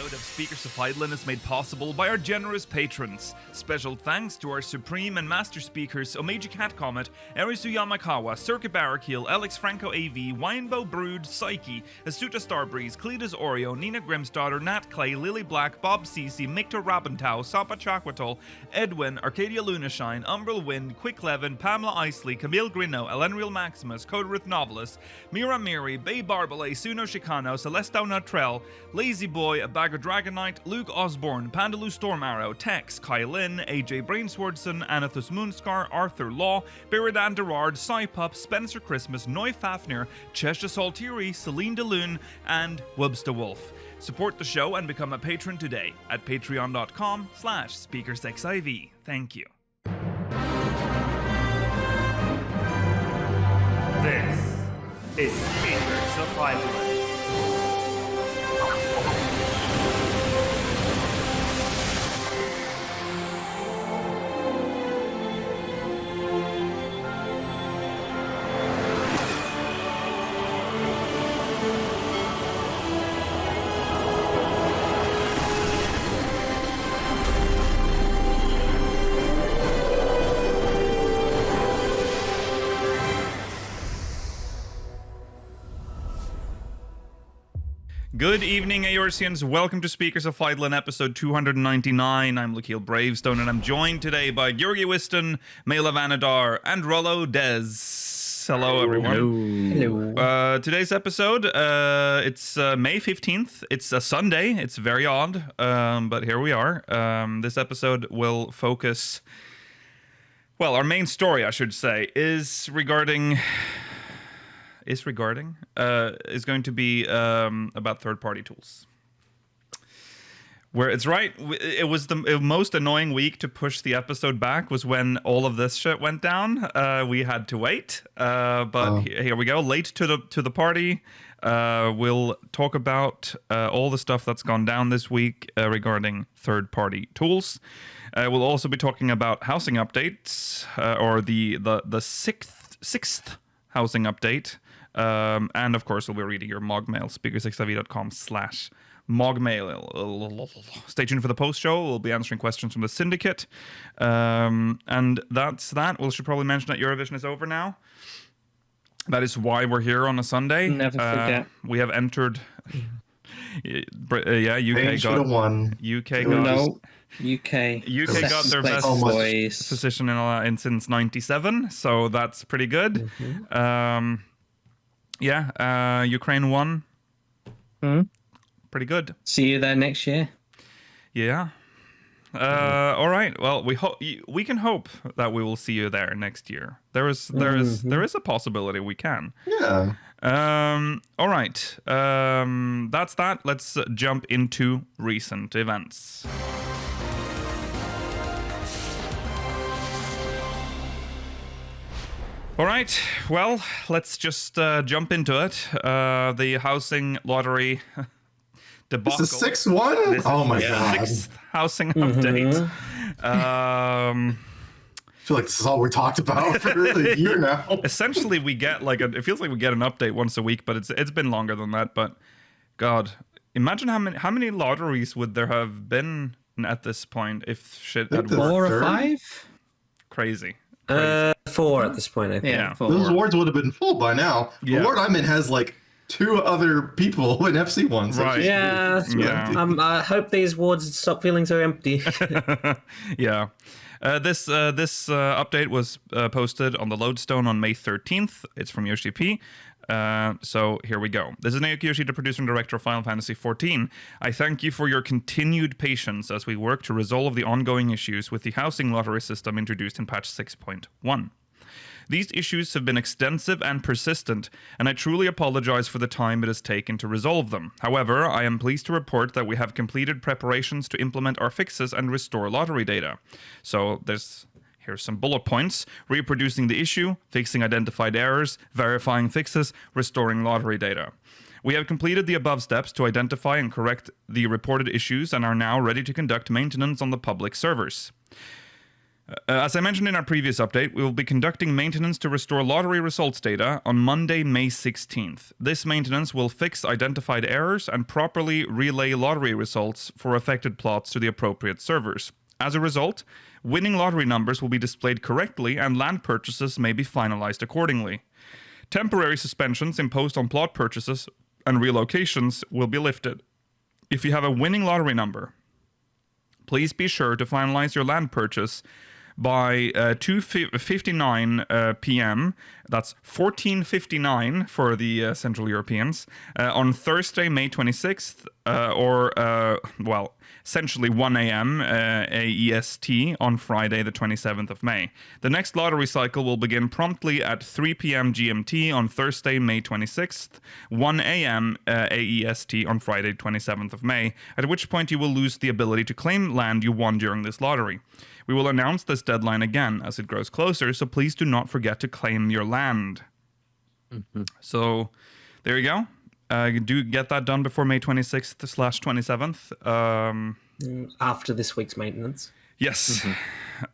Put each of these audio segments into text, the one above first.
episode of Speakers of Eidolon is made possible by our generous patrons. Special thanks to our Supreme and Master Speakers Omeji Cat Comet, Erisu Yamakawa, Circuit Barrakiel, Alex Franco AV, Winebow Brood, Psyche, Asuta Starbreeze, Cletus Oreo, Nina Grimsdaughter, Nat Clay, Lily Black, Bob Cece, Mictor Rabentau, Sapa Chakwatol, Edwin, Arcadia Lunashine, Umbral Wind, Quick Levin, Pamela Isley, Camille Grino, Elenriel Maximus, Coderith Novelist, Mira Miri, Bay Barbalay, Suno Chicano, Celestau Nutrell, Lazy Boy, A Bag of Dragonite, Luke Osborne, Pandaloo Storm Arrow, Tex, Kylin, AJ Brainswordson, Anathus Moonscar, Arthur Law, Beridan Derard, Cypup, Spencer Christmas, Noy Fafnir, Cheshire Saltiri, Celine DeLune, and Wubsta Wolf. Support the show and become a patron today at patreon.com/speakersxiv. Thank you. This is Speakers of Eidolon. Good evening, Eorzeans. Welcome to Speakers of Eidolon, episode 299. I'm Lakeel Bravestone, and I'm joined today by Georgi Wiston, Mela Vanadar, and Rollo Dez. Hello, everyone. Hello. Today's episode, it's May 15th. It's a Sunday. It's very odd, but here we are. This episode will focus... Well, our main story, I should say, is going to be about third-party tools. Where it's right, it was the most annoying week to push the episode back was when all of this shit went down. We had to wait, but here we go. Late to the party. We'll talk about all the stuff that's gone down this week regarding third-party tools. We'll also be talking about housing updates, or the sixth housing update. And of course, we'll be reading your MogMail, speakersxiv.com/MogMail. Stay tuned for the post show. We'll be answering questions from the syndicate. And that's that. We should probably mention that Eurovision is over now. That is why we're here on a Sunday. Never forget. We have entered. UK got won. UK got their best boys. position in since '97, so that's pretty good. Ukraine won. Pretty good. See you there next year. Yeah. All right. Well, we can hope that we will see you there next year. There is a possibility we can. Yeah. All right. That's that. Let's jump into recent events. All right, well, let's just jump into it. The housing lottery debacle. This is the sixth one? Oh my god. Sixth housing update. I feel like this is all we talked about for a year now. Essentially, we get it feels like we get an update once a week, but it's been longer than that. But God, imagine how many lotteries would there have been at this point if shit had 4 or 5? Crazy. 4 at this point, I think. Yeah, 4. Those awards would have been full by now. Yeah. The award I'm in has like 2 other people in FC ones. So Right. Yeah. I hope these wards stop feeling so empty. Yeah. This update was posted on the Lodestone on May 13th. It's from Yoshi-P. So here we go. This is Naoki Yoshida, producer and director of Final Fantasy XIV. I thank you for your continued patience as we work to resolve the ongoing issues with the housing lottery system introduced in patch 6.1. These issues have been extensive and persistent, and I truly apologize for the time it has taken to resolve them. However, I am pleased to report that we have completed preparations to implement our fixes and restore lottery data. So here's some bullet points: reproducing the issue, fixing identified errors, verifying fixes, restoring lottery data. We have completed the above steps to identify and correct the reported issues and are now ready to conduct maintenance on the public servers. As I mentioned in our previous update, we will be conducting maintenance to restore lottery results data on Monday, May 16th. This maintenance will fix identified errors and properly relay lottery results for affected plots to the appropriate servers. As a result, winning lottery numbers will be displayed correctly and land purchases may be finalized accordingly. Temporary suspensions imposed on plot purchases and relocations will be lifted. If you have a winning lottery number, please be sure to finalize your land purchase by 2:59 p.m. That's 14:59 for the Central Europeans on Thursday, May 26th, essentially 1 a.m. AEST on Friday, the 27th of May. The next lottery cycle will begin promptly at 3 p.m. GMT on Thursday, May 26th, 1 a.m. AEST on Friday, 27th of May, at which point you will lose the ability to claim land you won during this lottery. We will announce this deadline again as it grows closer, so please do not forget to claim your land. So, there you go. Do get that done before May 26th/27th. After this week's maintenance. Yes. You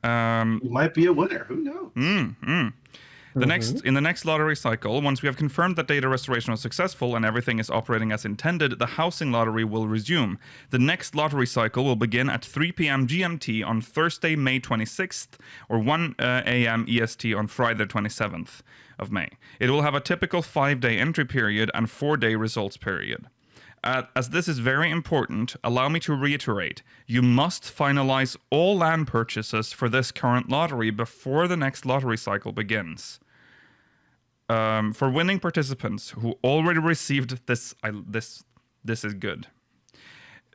might be a winner. Who knows? In the next lottery cycle, once we have confirmed that data restoration was successful and everything is operating as intended, the housing lottery will resume. The next lottery cycle will begin at 3 p.m. GMT on Thursday, May 26th, or 1 a.m. EST on Friday, 27th of May. It will have a typical 5-day entry period and 4-day results period. As this is very important, allow me to reiterate, you must finalize all land purchases for this current lottery before the next lottery cycle begins. For winning participants who already received this is good.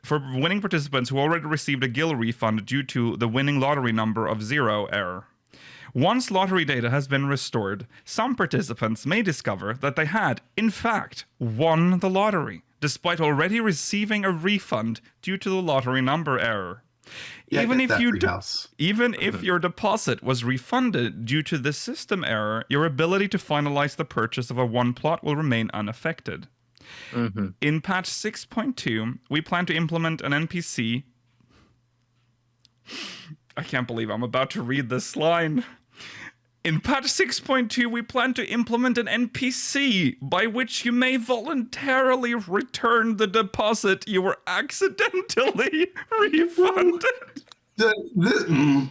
For winning participants who already received a GIL refund due to the winning lottery number of 0 error. Once lottery data has been restored, some participants may discover that they had, in fact, won the lottery, despite already receiving a refund due to the lottery number error. Yeah, Even if your deposit was refunded due to this system error, your ability to finalize the purchase of a one plot will remain unaffected. In patch 6.2, we plan to implement an NPC. I can't believe I'm about to read this line. In patch 6.2, we plan to implement an NPC by which you may voluntarily return the deposit you were accidentally refunded. No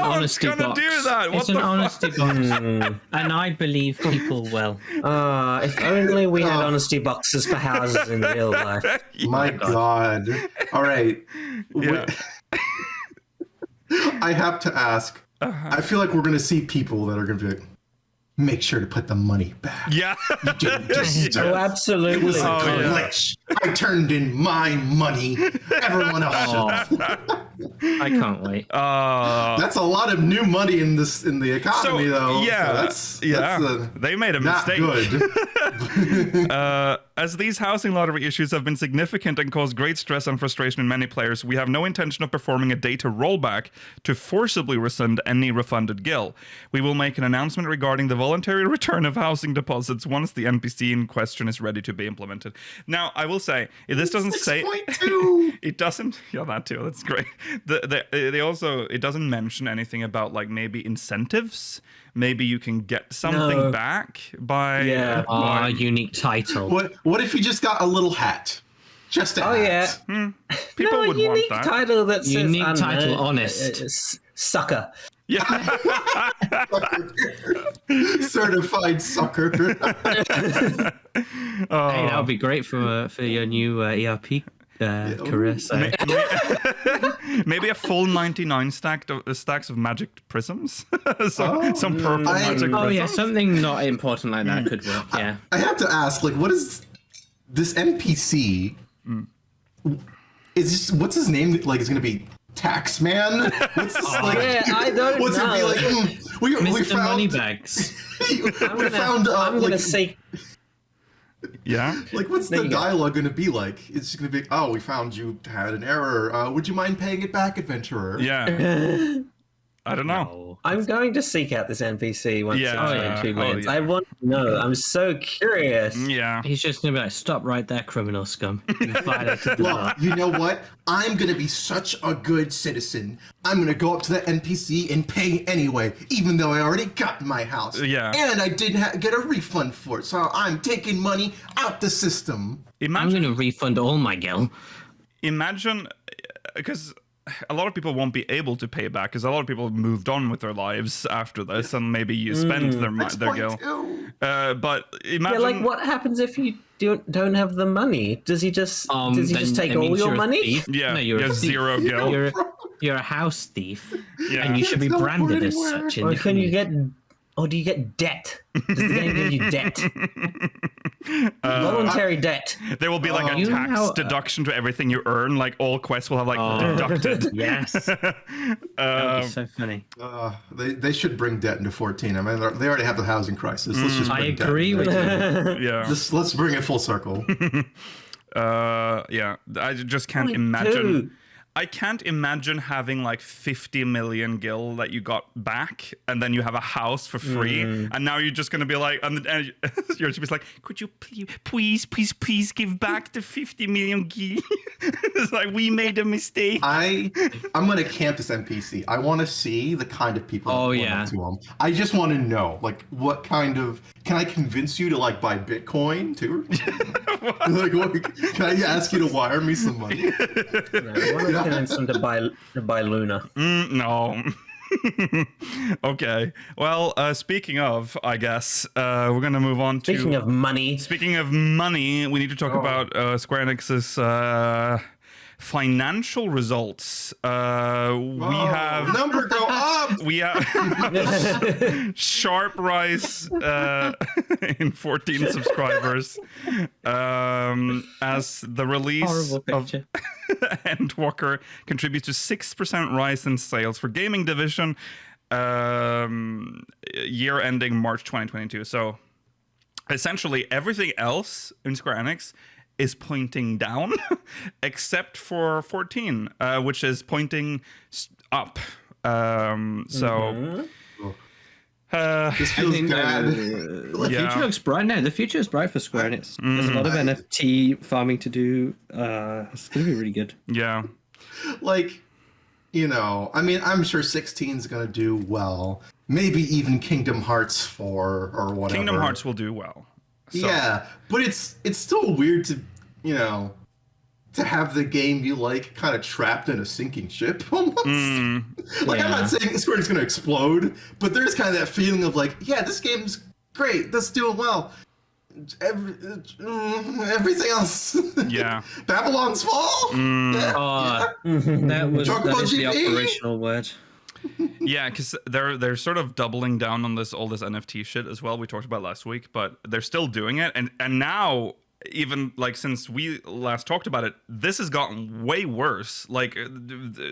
one's gonna do that. It's an honesty box, and I believe people will. If only we had honesty boxes for houses in real life. My God. All right. Yeah. I have to ask. I feel like we're going to see people that are going to be like, make sure to put the money back. Yeah. You didn't just, Oh, absolutely. It was a glitch. I turned in my money. Everyone else. I can't wait. That's a lot of new money in the economy, though. Yeah. So that's they made a not mistake. Good. As these housing lottery issues have been significant and caused great stress and frustration in many players, we have no intention of performing a data rollback to forcibly rescind any refunded GIL. We will make an announcement regarding the voluntary return of housing deposits once the NPC in question is ready to be implemented. Now, I will say, this doesn't say... It doesn't... Yeah, that too. That's great. They also... It doesn't mention anything about, like, maybe incentives. Maybe you can get something back by... a unique title. What if you just got a little hat? Just a hat. Yeah. People would want that. Title that says, unique title, honest. Sucker. Yeah. Certified sucker. Hey, that would be great for your new ERP career site. Maybe a full 99 stacks of magic prisms. Some purple magic prisms. Oh yeah, something not important like that could work. Yeah. I have to ask, like, what is this NPC? What's his name? Like, it's gonna be Taxman? What's this like? I don't what's know. It be like? We Mr. found Moneybags. I'm gonna say. Yeah. Like, what's the dialogue going to be like? It's just going to be, oh, we found you had an error. Would you mind paying it back, adventurer? Yeah. I don't know. No. I'm going to seek out this NPC once Yeah. it's 2 minutes. yeah. I want to know. I'm so curious. Yeah. He's just gonna be like, "Stop right there, criminal scum! You violated the Well, law." you know what? I'm gonna be such a good citizen. I'm gonna go up to the NPC and pay anyway, even though I already got my house. Yeah. And I didn't get a refund for it, so I'm taking money out the system. I'm Imagine, gonna refund all my gil. imagine, because a lot of people won't be able to pay back because a lot of people moved on with their lives after this, and maybe you spend their gil. But imagine, Yeah, like what happens if you don't have the money? Does he just Then take it all means your you're a money? thief. Yeah, no, you you're a have thief. 0 gil. You're a house thief, Yeah. and you should be It's not branded as anywhere. such. In Or the can you community. get? Or do you get debt? Does the game give you debt? Voluntary debt. There will be like a You tax know- deduction to everything you earn. Like all quests will have like deducted. Yes, that would be so funny. They should bring debt into 14. I mean, they already have the housing crisis. Let's just I bring debt agree into with 13. you. Yeah. Let's bring it full circle. Yeah. I just can't imagine. I can't imagine having like 50 million gil that you got back, and then you have a house for free, and now you're just gonna be like, and you're just like, could you please give back the 50 million gil? It's like we made a mistake. I'm gonna camp this NPC. I want to see the kind of people. Oh, that come yeah. up to him. I just want to know, like, what kind of. Can I convince you to like buy Bitcoin too? Like, can I ask you to wire me some money? I want to convince them to buy Luna. No. Okay. Well, speaking of, I guess we're gonna move on to. Speaking of money, Speaking of money, we need to talk about Square Enix's financial results. We have number go up. we have sharp rise in 14 subscribers as the release Horrible of picture. Endwalker contributes to 6% rise in sales for gaming division year ending March 2022. So essentially everything else in Square Enix is pointing down except for 14, which is pointing up. This feels bad. The Yeah. future looks bright now. The future is bright for Square Enix. There's a lot of NFT farming to do. It's going to be really good. Yeah. Like, you know, I mean, I'm sure 16 is gonna do well. Maybe even Kingdom Hearts 4 or whatever. Kingdom Hearts will do well. So, Yeah, but it's still weird to, you know, to have the game you like kind of trapped in a sinking ship almost. Like, I'm Yeah. not saying Square is going to explode, but there's kind of that feeling of like, yeah, this game's great, that's doing well. Everything else. Yeah. Babylon's Fall. That was Chocobo the GP? operational word. Yeah, because they're sort of doubling down on all this NFT shit as well. We talked about last week, but they're still doing it, and now even like since we last talked about it, this has gotten way worse. Like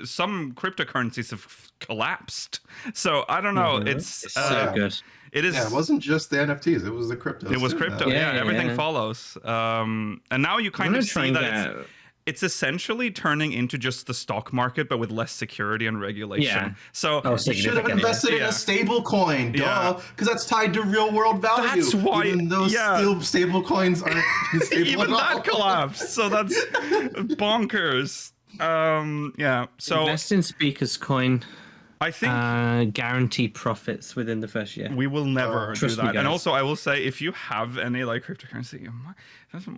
some cryptocurrencies have collapsed. So I don't know. It's So good. It is. Yeah, it wasn't just the NFTs; it was the crypto. It was crypto. Yeah, Yeah, everything yeah. follows. And now you kind I'm of gonna try see and that get- it's essentially turning into just the stock market, but with less security and regulation. Yeah. So Oh, You should have significantly. invested in Yeah. a stable coin, Yeah. because that's tied to real world value. That's why- even those yeah. still stable coins aren't stable even at all. that collapsed. So that's bonkers. Yeah. So Invest in Speaker's Coin. I think Guarantee profits within the first year. we will never do Trust me, that. And guys. also, I will say, if you have any like cryptocurrency,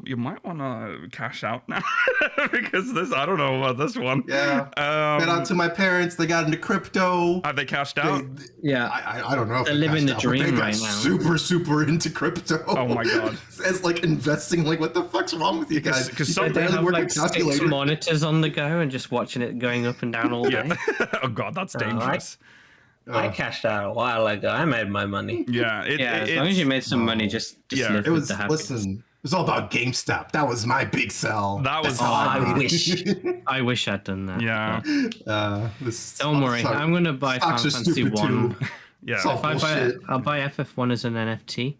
you might want to cash out now because I don't know about this one. Yeah. Shout out to my parents. They got into crypto. Have they cashed out? Yeah. I don't know if They're they living cashed the out, but dream they got right now. super into crypto. Oh my God. It's like investing. Like, what the fuck's wrong with you guys? 'Cause You some- can They barely have work a like 6 calculator. monitors on the go and just watching it going up and down all day. Yeah. Oh God, that's dangerous. I cashed out a while ago. I made my money. Yeah. Yeah, as long as you made some money, just Yeah. live It with was, the happiness. listen, it was all about GameStop. That was my big sell. That was That's all I made. wish. I wish I'd done that. Yeah. Don't worry, I'm going to buy Final Stocks are Fantasy stupid 1. too. Yeah. It's all If I buy, bullshit. I'll buy FF1 as an NFT,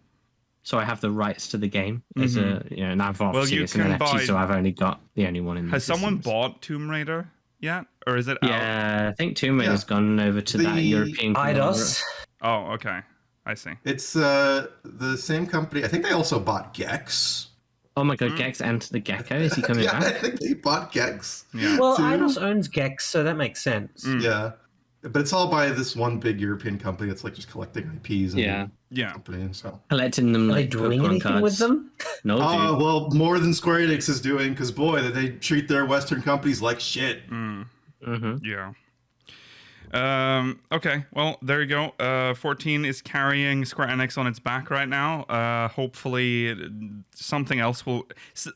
so I have the rights to the game. As a, and I've obviously you it's an can NFT, buy- so I've only got the only one in. Has someone existence. bought Tomb Raider yet, or is it out? Yeah, I think Tomb Raider's gone over to that The European IDOS. Oh, okay. I see. It's the same company. I think they also bought Gex. Oh my god, Gex and the Gecko, is he coming Yeah, I back? think they bought Gex. Yeah. Well, too. IDOS owns Gex, so that makes sense. Yeah. But it's all by this one big European company that's like just collecting IPs and Yeah. Yeah. companies. So. Collecting them Are they like doing Pokemon anything cards. with them? No, dude. Well, more than Square Enix is doing, because boy, they treat their Western companies like shit. Mm-hmm. Yeah. Okay, well, there you go. 14 is carrying Square Enix on its back right now. Hopefully, something else will.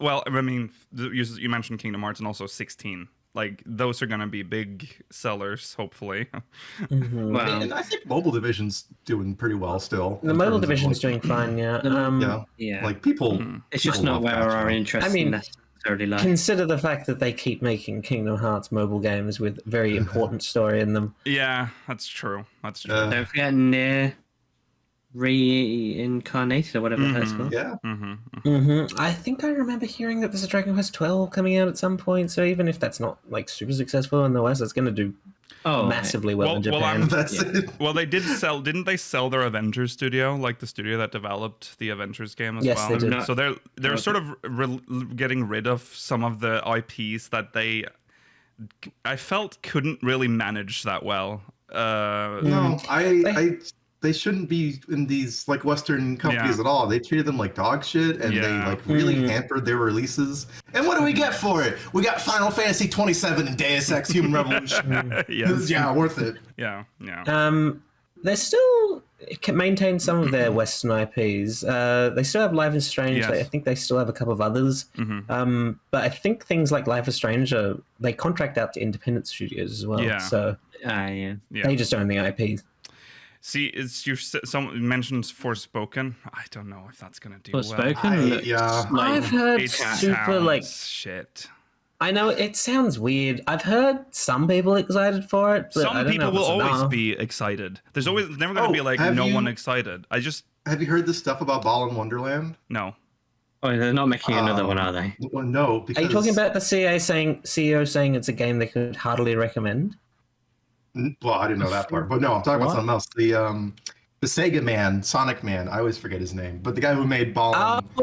Well, I mean, you mentioned Kingdom Hearts and also 16. Like, those are going to be big sellers, hopefully. Well, And I think Mobile Division's doing pretty well still. The in mobile terms of, division's like, doing fine, yeah. yeah. Like people. It's just people not love where that our show. interest I mean, necessarily lies. Consider the fact that they keep making Kingdom Hearts mobile games with very important story in them. Yeah, that's true. That's true. Don't forget Near Reincarnated or whatever that's called. Yeah. I think I remember hearing that there's a Dragon Quest 12 coming out at some point, so even if that's not like super successful in the West, it's going to do massively well in Japan. That's it. Well, they did sell. Didn't they sell their Avengers studio, like the studio that developed the Avengers game as Yes, well? they did. So they're sort of getting rid of some of the IPs that I felt couldn't really manage that well. No, they shouldn't be in these like Western companies Yeah. at all. They treated them like dog shit, and they Yeah. like really hampered their releases. And what do we get for it? We got Final Fantasy 27 and Deus Ex: Human Revolution. Yes. Yeah, worth it. Yeah. Yeah. They still can maintain some of their Western IPs. They still have Life is Strange. Yes. I think they still have a couple of others. But I think things like Life is Strange they contract out to independent studios as well. Yeah. So Yeah. they just own the IPs. See, someone mentioned Forspoken. I don't know if that's gonna do well. Forspoken looks yeah. like I've heard It super like. sounds shit. I know it sounds weird. I've heard some people excited for it, but I Some don't know people if will it's always enough. be excited. There's never gonna Oh, be like have no you- one excited. Have you heard this stuff about Ball in Wonderland? No. Oh, they're not making another one, are they? Well, no. Are Because you talking about the CEO saying it's a game they could heartily recommend? Well, I didn't know that part, but no, I'm talking about something else. The Sega man, Sonic Man. I always forget his name, but the guy who made Ball.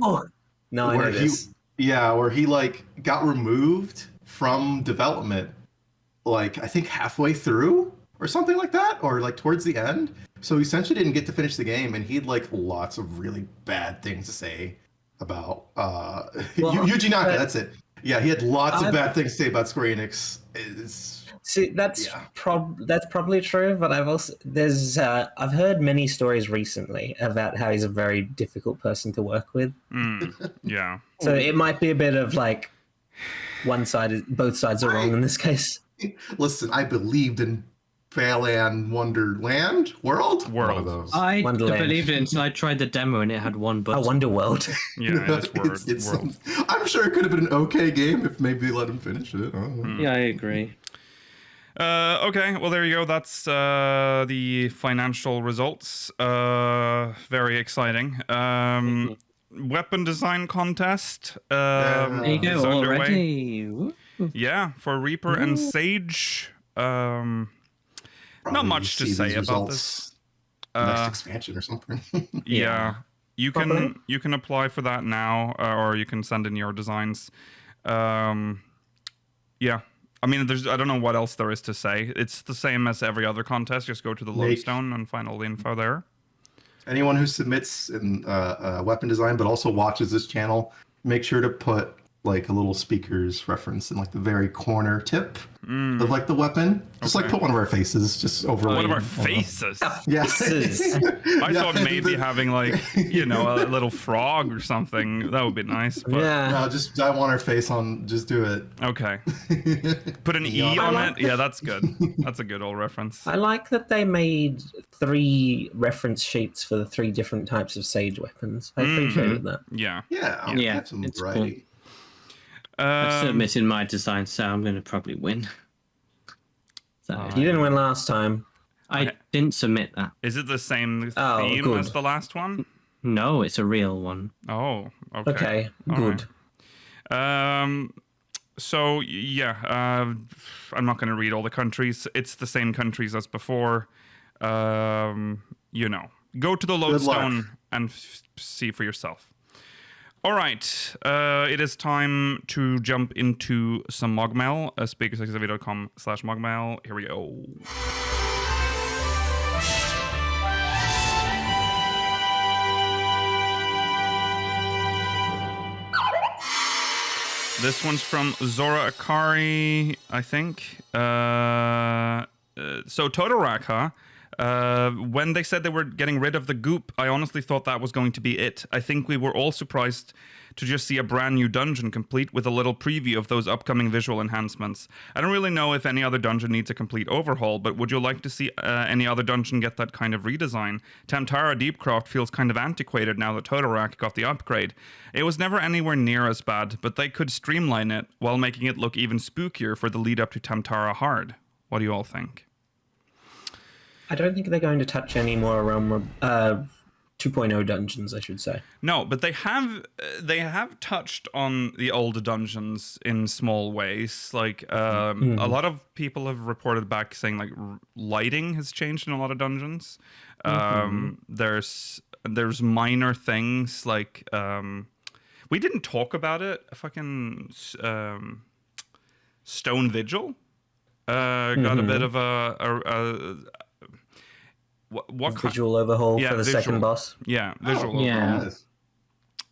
Oh, no, I know this. Where he like got removed from development, like I think halfway through or something like that, or like towards the end. So he essentially didn't get to finish the game, and he had like lots of really bad things to say about Yuji Naka. but- That's it. Yeah, he had lots of bad things to say about Square Enix. See, that's probably true, but I've heard many stories recently about how he's a very difficult person to work with. Yeah. So it might be a bit of like both sides are wrong in this case. Listen, I believed in Balan Wonderland World. One of those. I Wonderland. believed it until I tried the demo and it had one button. Wonderworld. Yeah, it's World. I'm sure it could have been an okay game if maybe they let him finish it. I don't know. Yeah, I agree. Okay, well there you go. That's the financial results. Very exciting. Weapon design contest. There you is go, underway. already. Woo. Yeah, for Reaper and Sage. Not Probably much to see say these about results this. next expansion or something. Yeah, you can apply for that now, or you can send in your designs. Yeah. I mean, I don't know what else there is to say. It's the same as every other contest. Just go to the lodestone and find all the info there. Anyone who submits in weapon design but also watches this channel, make sure to put like a little speaker's reference in like the very corner tip of like the weapon. Just like put one of our faces just over One of our faces. Yeah. I thought maybe having like, a little frog or something. That would be nice. But Yeah. No, I want our face on. Just do it. Okay. Put an E on it. Yeah, that's good. That's a good old reference. I like that they made 3 reference sheets for the 3 different types of Sage weapons. I appreciated that. Yeah. Yeah. Yeah, Have some it's variety. I've submitted my design, so I'm going to probably win. So You didn't win last time. I didn't submit that. Is it the same Oh, theme good. as the last one? No, it's a real one. Oh, okay. Okay, All good. right. So yeah, I'm not going to read all the countries. It's the same countries as before. You know, go to the lodestone and see for yourself. All right, it is time to jump into some MogMail. Speakersxv.com/MogMail. Here we go. This one's from Zora Akari, I think. So Totorak, huh? When they said they were getting rid of the goop, I honestly thought that was going to be it. I think we were all surprised to just see a brand new dungeon complete with a little preview of those upcoming visual enhancements. I don't really know if any other dungeon needs a complete overhaul, but would you like to see any other dungeon get that kind of redesign? Tamtara Deepcroft feels kind of antiquated now that Totorak got the upgrade. It was never anywhere near as bad, but they could streamline it while making it look even spookier for the lead up to Tamtara Hard. What do you all think? I don't think they're going to touch any more Realm 2.0 dungeons, I should say. No, but they have touched on the older dungeons in small ways. Like a lot of people have reported back saying like lighting has changed in a lot of dungeons. There's minor things like we didn't talk about it. Fucking Stone Vigil got a bit of a what visual overhaul for the second boss. Yeah, visual overhaul.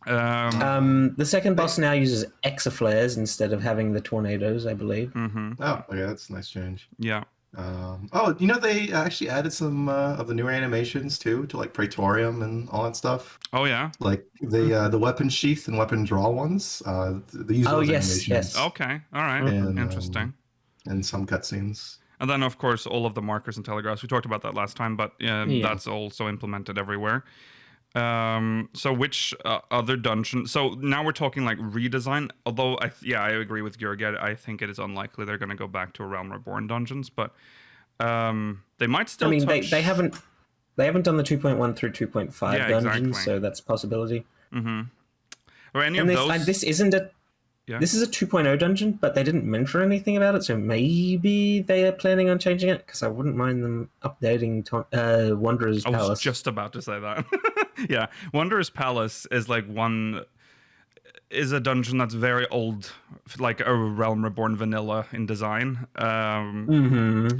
The second boss now uses exaflares instead of having the tornadoes, I believe. Oh, yeah, that's a nice change. Yeah. You know, they actually added some of the newer animations too, to like Praetorium and all that stuff. Oh yeah. Like the weapon sheath and weapon draw ones. They use those animations. Yes. Okay. All right. And, interesting. And some cutscenes. And then, of course, all of the markers and telegraphs. We talked about that last time, but that's also implemented everywhere. So which other dungeon? So now we're talking like redesign. Although, I agree with Jörg. I think it is unlikely they're going to go back to a Realm Reborn dungeons, but they might still. I mean, touch... they haven't done the 2.1 through 2.5 dungeons, exactly. So that's a possibility. Or any of those? This isn't a. Yeah. This is a 2.0 dungeon, but they didn't mention anything about it, so maybe they are planning on changing it, because I wouldn't mind them updating Wanderer's Palace. I was just about to say that. Yeah, Wanderer's Palace is a dungeon that's very old, like a Realm Reborn vanilla in design. Although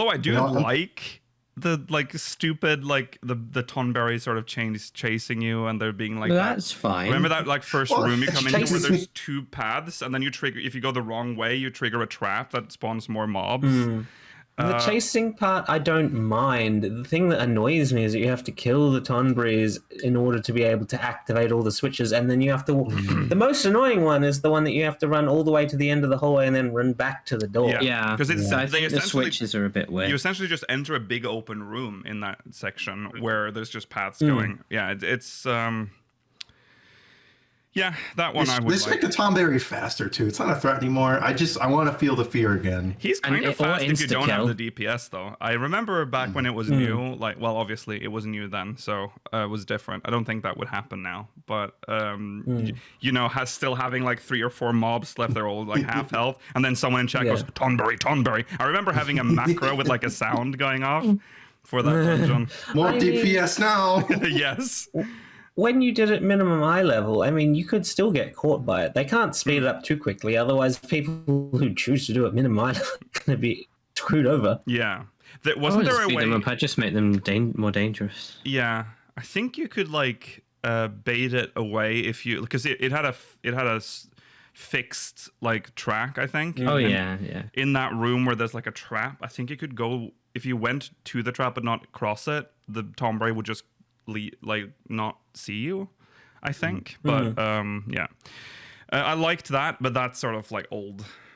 I do like the stupid the Tonberry sort of chasing you, and they're being like that's fine. Remember that first room you come into where there's two paths, and then you trigger, if you go the wrong way, you trigger a trap that spawns more mobs. The chasing part, I don't mind. The thing that annoys me is that you have to kill the Tonberries in order to be able to activate all the switches, and then you have to... The most annoying one is the one that you have to run all the way to the end of the hallway and then run back to the door. Yeah, because the switches are a bit weird. You essentially just enter a big open room in that section where there's just paths going. Yeah, it's... Yeah, that one I would Let's make the Tonberry faster, too. It's not a threat anymore. I want to feel the fear again. He's kind of fast if you don't have the DPS, though. I remember back when it was new, obviously it was new then, so it was different. I don't think that would happen now. But, still having 3 or 4 mobs left, they're all half health, and then someone in chat goes, Tonberry. I remember having a macro with a sound going off for that dungeon. More DPS now! Yes. When you did it minimum eye level, I mean, you could still get caught by it. They can't speed it up too quickly, otherwise people who choose to do it minimum eye level are going to be screwed over. Yeah. Wasn't there a way... them up, I'd just make them more dangerous. Yeah. I think you could, bait it away if you... Because it had a fixed, track, I think. Oh, yeah. In that room where there's, a trap, I think you could go... If you went to the trap but not cross it, the Tonberry would just... not see you, I think. But I liked that, but that's sort of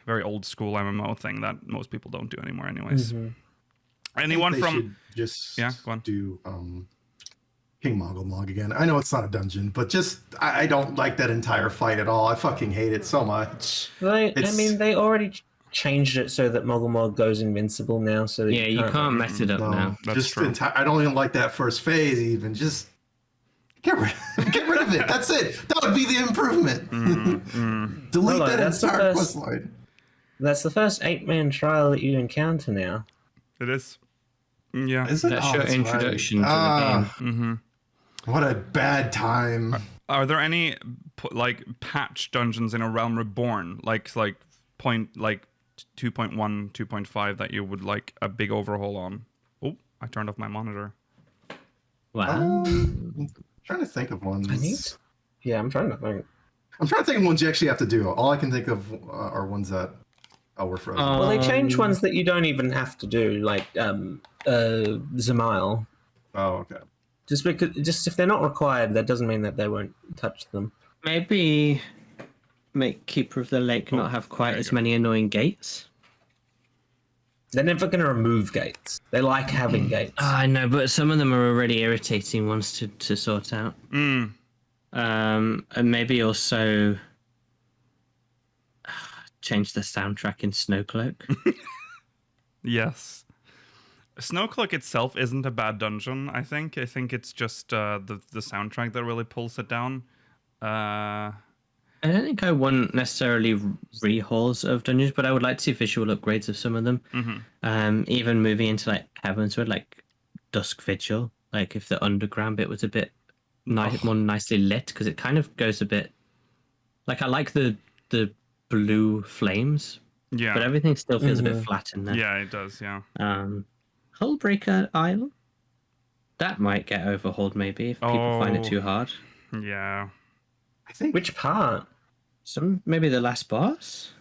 very old school MMO thing that most people don't do anymore anyways. Anyone from just go on. Do King Mogmog again. I know it's not a dungeon, but just I don't like that entire fight at all. I fucking hate it so much. They already changed it so that Mogmog goes invincible now, so that you can't mess it up now. That's true. I don't even like that first phase even. Just Get rid of it. That's it. That would be the improvement. Delete that entire quest line. That's the first 8-man trial that you encounter now. It is. Yeah. Is it? That's your introduction to the game. What a bad time. Are there any like patch dungeons in A Realm Reborn, like 2.1, 2.5 that you would like a big overhaul on? Oh, I turned off my monitor. Wow. I'm trying to think of ones. I'm trying to think. I'm trying to think of ones you actually have to do. All I can think of are ones that were frozen. Well, they changed ones that you don't even have to do, like Zemile. Oh, okay. Just if they're not required, that doesn't mean that they won't touch them. Maybe make Keeper of the Lake not have quite as many annoying gates. They're never going to remove gates. They like having gates. I know, but some of them are already irritating ones to sort out. And maybe also change the soundtrack in Snowcloak. Yes. Snowcloak itself isn't a bad dungeon, I think. I think it's just the soundtrack that really pulls it down. I don't think I want necessarily rehauls of dungeons, but I would like to see visual upgrades of some of them. Even moving into like Heavensward, like Dusk Vigil, like if the underground bit was a bit more nicely lit, because it kind of goes a bit like, I like the blue flames, but everything still feels a bit flat in there. Yeah, it does. Yeah. Hullbreaker Isle, that might get overhauled maybe if people find it too hard. Yeah. I think. Which part? Maybe the last boss.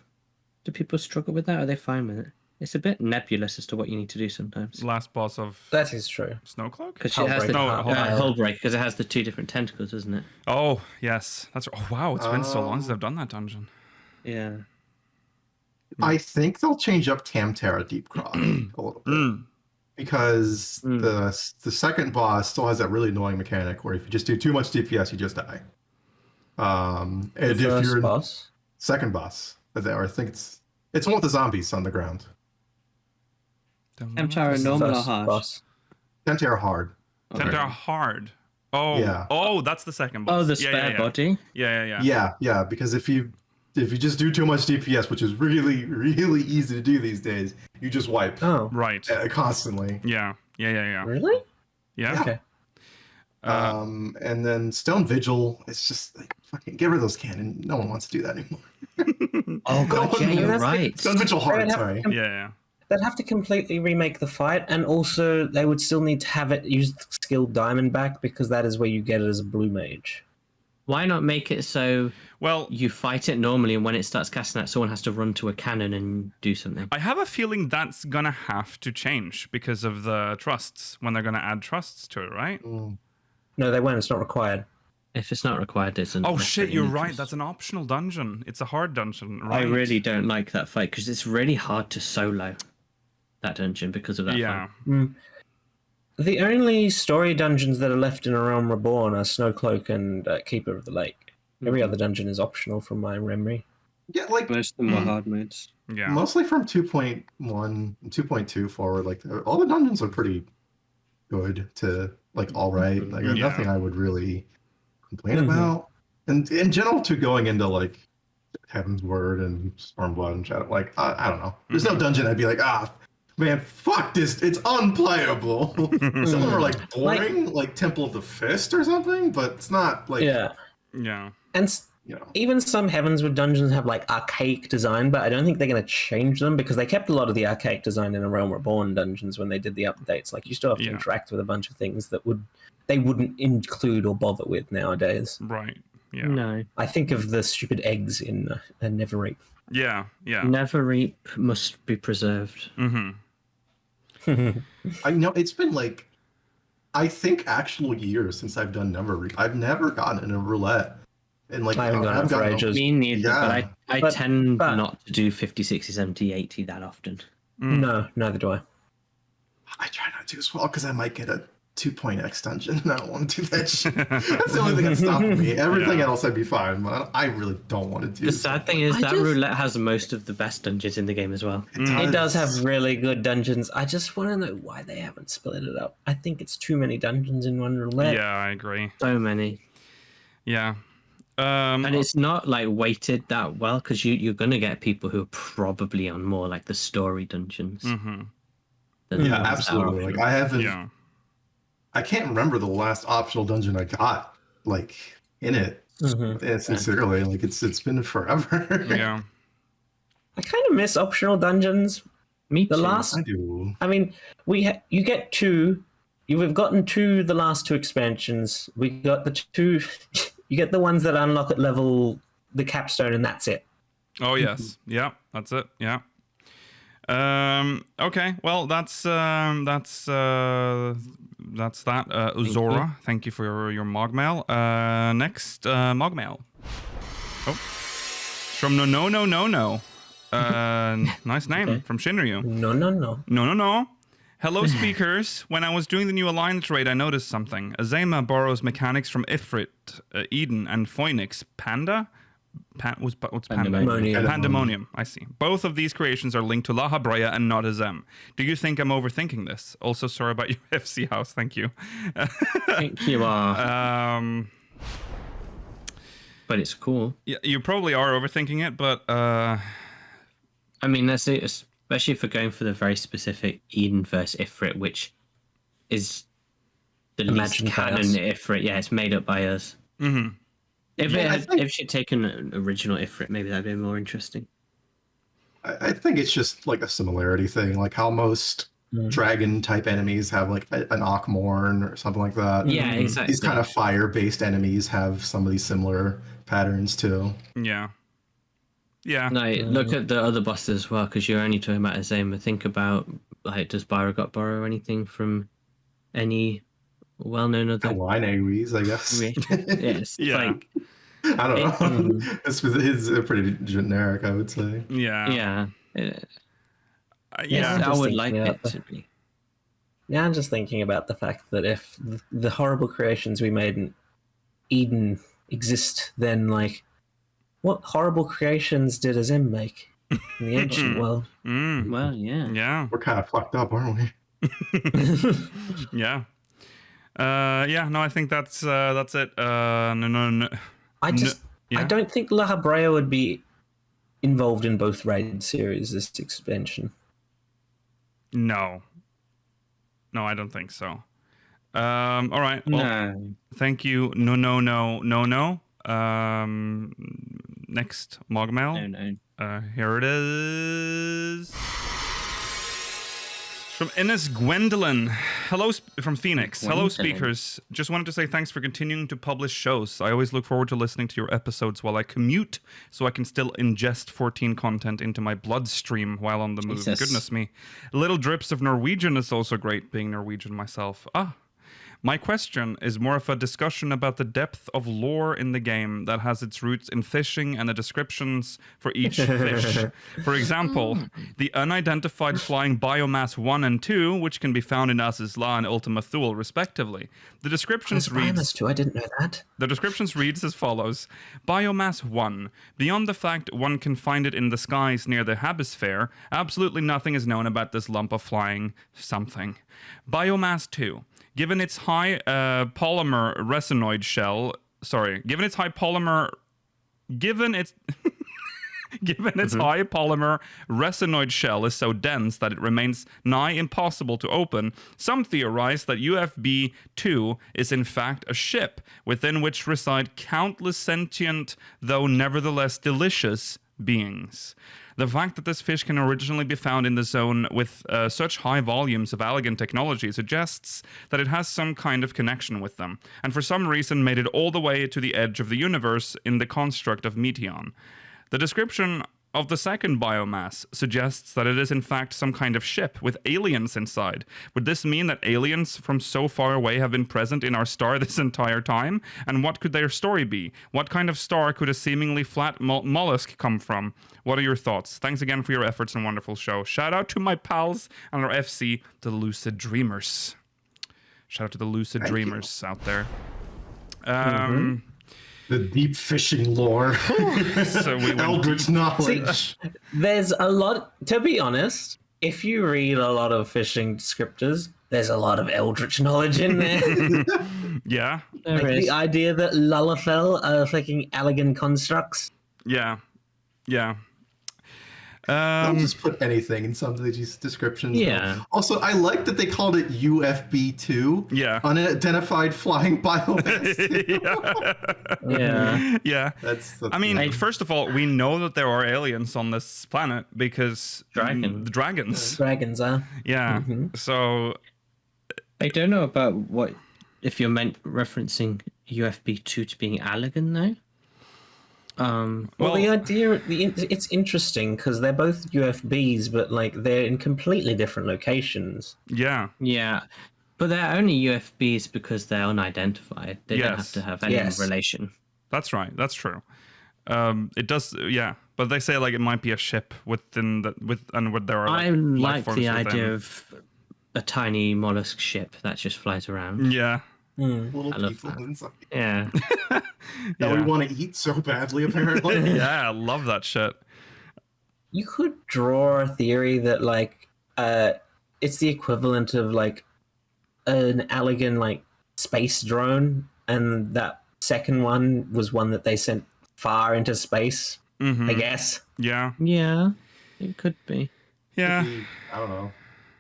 Do people struggle with that? Or are they fine with it? It's a bit nebulous as to what you need to do sometimes. Last boss of That is true. Snowcloak? Because it has the Hullbreaker, because it has the 2 different tentacles, doesn't it? Oh, yes. That's. Oh, wow. It's been so long since I've done that dungeon. Yeah. I think they'll change up Tamtara Deep Cross a little bit. Because the second boss still has that really annoying mechanic where if you just do too much DPS, you just die. And if you're boss? Second boss, or I think it's one with the zombies on the ground. Tamtara normal or hard? Boss. Tamtara hard. Tamtara hard. Oh, yeah. Oh, that's the second boss. Oh, the spare body. Yeah. Because if you just do too much DPS, which is really, really easy to do these days, you just wipe. Oh, right. Constantly. Yeah. Really? Yeah. Okay. And then Stone Vigil, it's just like, fucking get rid of those cannon. No one wants to do that anymore. Oh god, yeah, you're right. Stone Vigil hard, sorry. Yeah. They'd have to completely remake the fight, and also they would still need to have it use the skill Diamondback, because that is where you get it as a blue mage. Why not make it so you fight it normally, and when it starts casting out, someone has to run to a cannon and do something? I have a feeling that's gonna have to change because of the trusts, when they're gonna add trusts to it, right? No, they won't. It's not required. If it's not required, it's Oh shit, you're right. That's an optional dungeon. It's a hard dungeon, right? I really don't like that fight, because it's really hard to solo that dungeon because of that fight. The only story dungeons that are left in A Realm Reborn are Snowcloak and Keeper of the Lake. Every other dungeon is optional from my memory. Yeah, like most of them were hard modes. Yeah. Mostly from 2.1 and 2.2 forward, like all the dungeons are pretty good to like all right. Like nothing I would really complain about. And in general, to going into like Heaven's Word and Stormblood and Shadow, like I don't know. There's no dungeon I'd be like, man, fuck this, it's unplayable. Some of them are like boring, like Temple of the Fist or something, but it's not like Yeah. And even some Heavensward dungeons have like archaic design, but I don't think they're going to change them, because they kept a lot of the archaic design in A Realm Reborn dungeons when they did the updates. Like you still have to interact with a bunch of things that they wouldn't include or bother with nowadays. Right. Yeah. No. I think of the stupid eggs in Neverreap. Yeah. Neverreap must be preserved. I know it's been like, I think actual years since I've done Neverreap. I've never gotten in a roulette. And like I haven't done it for ages. Me neither, but I tend not to do 50, 60, 70, 80 that often. No, neither do I. I try not to as well, because I might get a 2.x dungeon. I don't want to do that shit. That's the only thing that's stopping me. Everything else I'd be fine, but I really don't want to do. The sad thing is that roulette has most of the best dungeons in the game as well. It does have really good dungeons. I just want to know why they haven't split it up. I think it's too many dungeons in one roulette. Yeah, I agree. So many. Yeah. And it's not like weighted that well because you're gonna get people who are probably on more like the story dungeons. Yeah, absolutely. Like I haven't. Yeah. I can't remember the last optional dungeon I got like in it. Sincerely, like it's been forever. Yeah. I kind of miss optional dungeons. Me too. I do. I mean, you get two. We've gotten the last two expansions. We got the two. You get the ones that unlock at level the capstone, and that's it. Oh yes. Yeah, that's it. Yeah. Okay. Well, that's that. Uzora, thank you for your MogMail. Next, MogMail. Oh, from no. Nice name from Shinryu. No. Hello, speakers. When I was doing the new Alliance raid, I noticed something. Azeyma borrows mechanics from Ifrit, Eden, and Phoenix. Panda? What's Pandemonium? Pandemonium, I see. Both of these creations are linked to La Habrea and not Azem. Do you think I'm overthinking this? Also, sorry about your FC house. Thank you. I think you are. But it's cool. Yeah, you probably are overthinking it, but... I mean, that's it, especially if we're going for the very specific Eden versus Ifrit, which is the least canon Ifrit. Yeah, it's made up by us. Mm-hmm. If she'd taken an original Ifrit, maybe that'd be more interesting. I think it's just like a similarity thing, like how most dragon type enemies have like an Akmorn or something like that. Yeah, exactly. These kind of fire based enemies have some of these similar patterns too. Yeah. Yeah. No, look at the other bosses as well, because you're only talking about Azeyma. Think about, like, does Byrogot borrow anything from any well-known other... Wine AoEs, I guess. Yes. Yeah. Like, I don't know. It's pretty generic, I would say. Yeah. Yeah. Yeah. I would like it to be. Yeah, I'm just thinking about the fact that if the horrible creations we made in Eden exist, then, like, what horrible creations did Azem make in the ancient world? Well, yeah. Yeah. We're kind of fucked up, aren't we? Yeah. No, I think that's it. No. I don't think La Habrea would be involved in both raid series this expansion. No, I don't think so. All right. Well, thank you. No. Next, MogMail. No. Here it is. From Ines Gwendolyn. Hello, from Phoenix. Hello, speakers. Just wanted to say thanks for continuing to publish shows. I always look forward to listening to your episodes while I commute, so I can still ingest 14 content into my bloodstream while on the move. Jesus. Goodness me. Little drips of Norwegian is also great, being Norwegian myself. My question is more of a discussion about the depth of lore in the game that has its roots in fishing and the descriptions for each fish. For example, the unidentified flying biomass 1 and 2, which can be found in Azizla and Ultima Thule, respectively. The descriptions reads... I didn't know that. The descriptions reads as follows. Biomass 1. Beyond the fact one can find it in the skies near the Habisphere, absolutely nothing is known about this lump of flying something. Biomass 2. Given its high polymer resinoid shell, given its high polymer resinoid shell is so dense that it remains nigh impossible to open, some theorize that UFB-2 is in fact a ship within which reside countless sentient, though nevertheless delicious, beings. The fact that this fish can originally be found in the zone with such high volumes of Allagan technology suggests that it has some kind of connection with them, and for some reason made it all the way to the edge of the universe in the construct of Meteon. The description of the second biomass suggests that it is in fact some kind of ship with aliens inside. Would this mean that aliens from so far away have been present in our star this entire time? And what could their story be? What kind of star could a seemingly flat mollusk come from? What are your thoughts? Thanks again for your efforts and wonderful show. Shout out to my pals and our FC, the Lucid Dreamers. Shout out to the lucid Thank dreamers out there. The deep fishing lore. So we went Eldritch knowledge. There's a lot, to be honest, if you read a lot of fishing descriptors, there's a lot of eldritch knowledge in there. Yeah. Like the idea that Lullafell are fucking Allagan constructs. Yeah. They'll just put anything in some of these descriptions. Yeah. Also, I like that they called it UFB2. Yeah. Unidentified flying biomass. Yeah. Yeah. That's I mean, good. first of all, we know that there are aliens on this planet because the dragons. Dragons are. Yeah. So I don't know about what if you're referencing UFB2 to being Allagan now. Well, the idea, it's interesting because they're both UFBs, but like they're in completely different locations. yeah. Yeah, but they're only UFBs because they're unidentified. They don't have to have any relation. That's right. That's true. It does, yeah. But they say like it might be a ship within there are. I life like forms the within. idea of a tiny mollusk ship that just flies around. Yeah. Little I love people that. inside Yeah, that we want to eat so badly, apparently. Yeah, I love that shit. You could draw a theory that like it's the equivalent of like an Allagan like space drone, and that second one was one that they sent far into space. I guess. Yeah. yeah, it could be. Yeah. I don't know.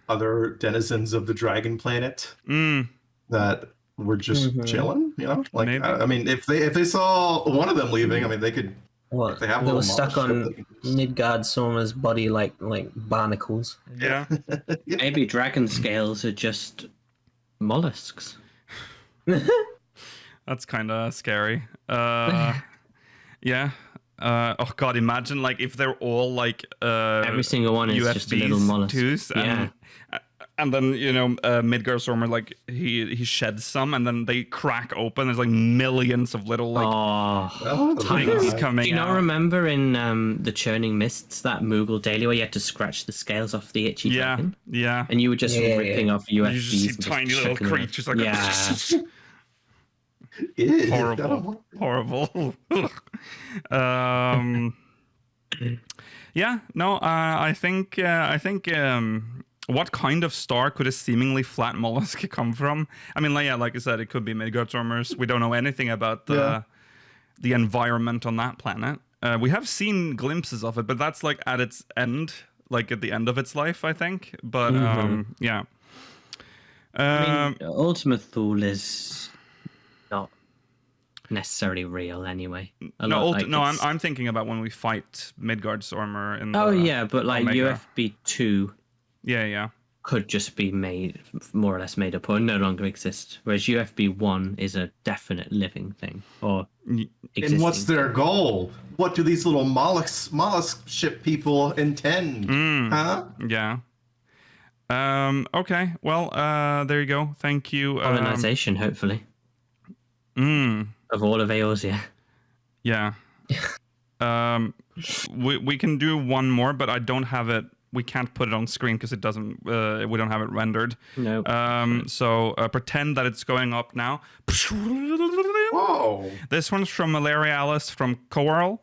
Other denizens of the dragon planet that were just chilling, you know? Like, Maybe. I mean, if they saw one of them leaving, I mean, they could. Well, If they have a they were little stuck mollusk on ship, they can just- Midgard Sorma's body like barnacles. Yeah. Maybe dragon scales are just mollusks. That's kind of scary. Yeah. Oh god, imagine like if they're all like Every single one is just a little UFBs mollusk. twos, and then Midgard Stormer like he sheds some, and then they crack open. There's like millions of little like Oh, things coming do you not out. remember in the Churning Mists, that Moogle daily, where you had to scratch the scales off the itchy Yeah, dragon? yeah. And you were just Yeah, ripping off UFBs. You just see and tiny little chucking them. creatures like Yeah. Ew, horrible, horrible. Yeah, no, I think what kind of star could a seemingly flat mollusk come from? I mean, like I said, it could be Midgardsormers. We don't know anything about the environment on that planet. We have seen glimpses of it, but that's like at its end, like at the end of its life, I think. But yeah. I mean, Ultima Thule is not necessarily real anyway. I'm thinking about when we fight Midgardsormer in the Oh yeah, but like Omega. UFB2 Yeah. could just be made more or less made up or no longer exist, whereas UFB1 is a definite living thing or existing. And what's their goal? What do these little mollusk ship people intend? Huh? Yeah. Okay. Well, there you go. Thank you. Colonization, hopefully, of all of Eorzea. Yeah. We can do one more, but I don't have it. We can't put it on screen because it doesn't. We don't have it rendered. No. So pretend that it's going up now. Whoa. This one's from Malaria Alice from Coral.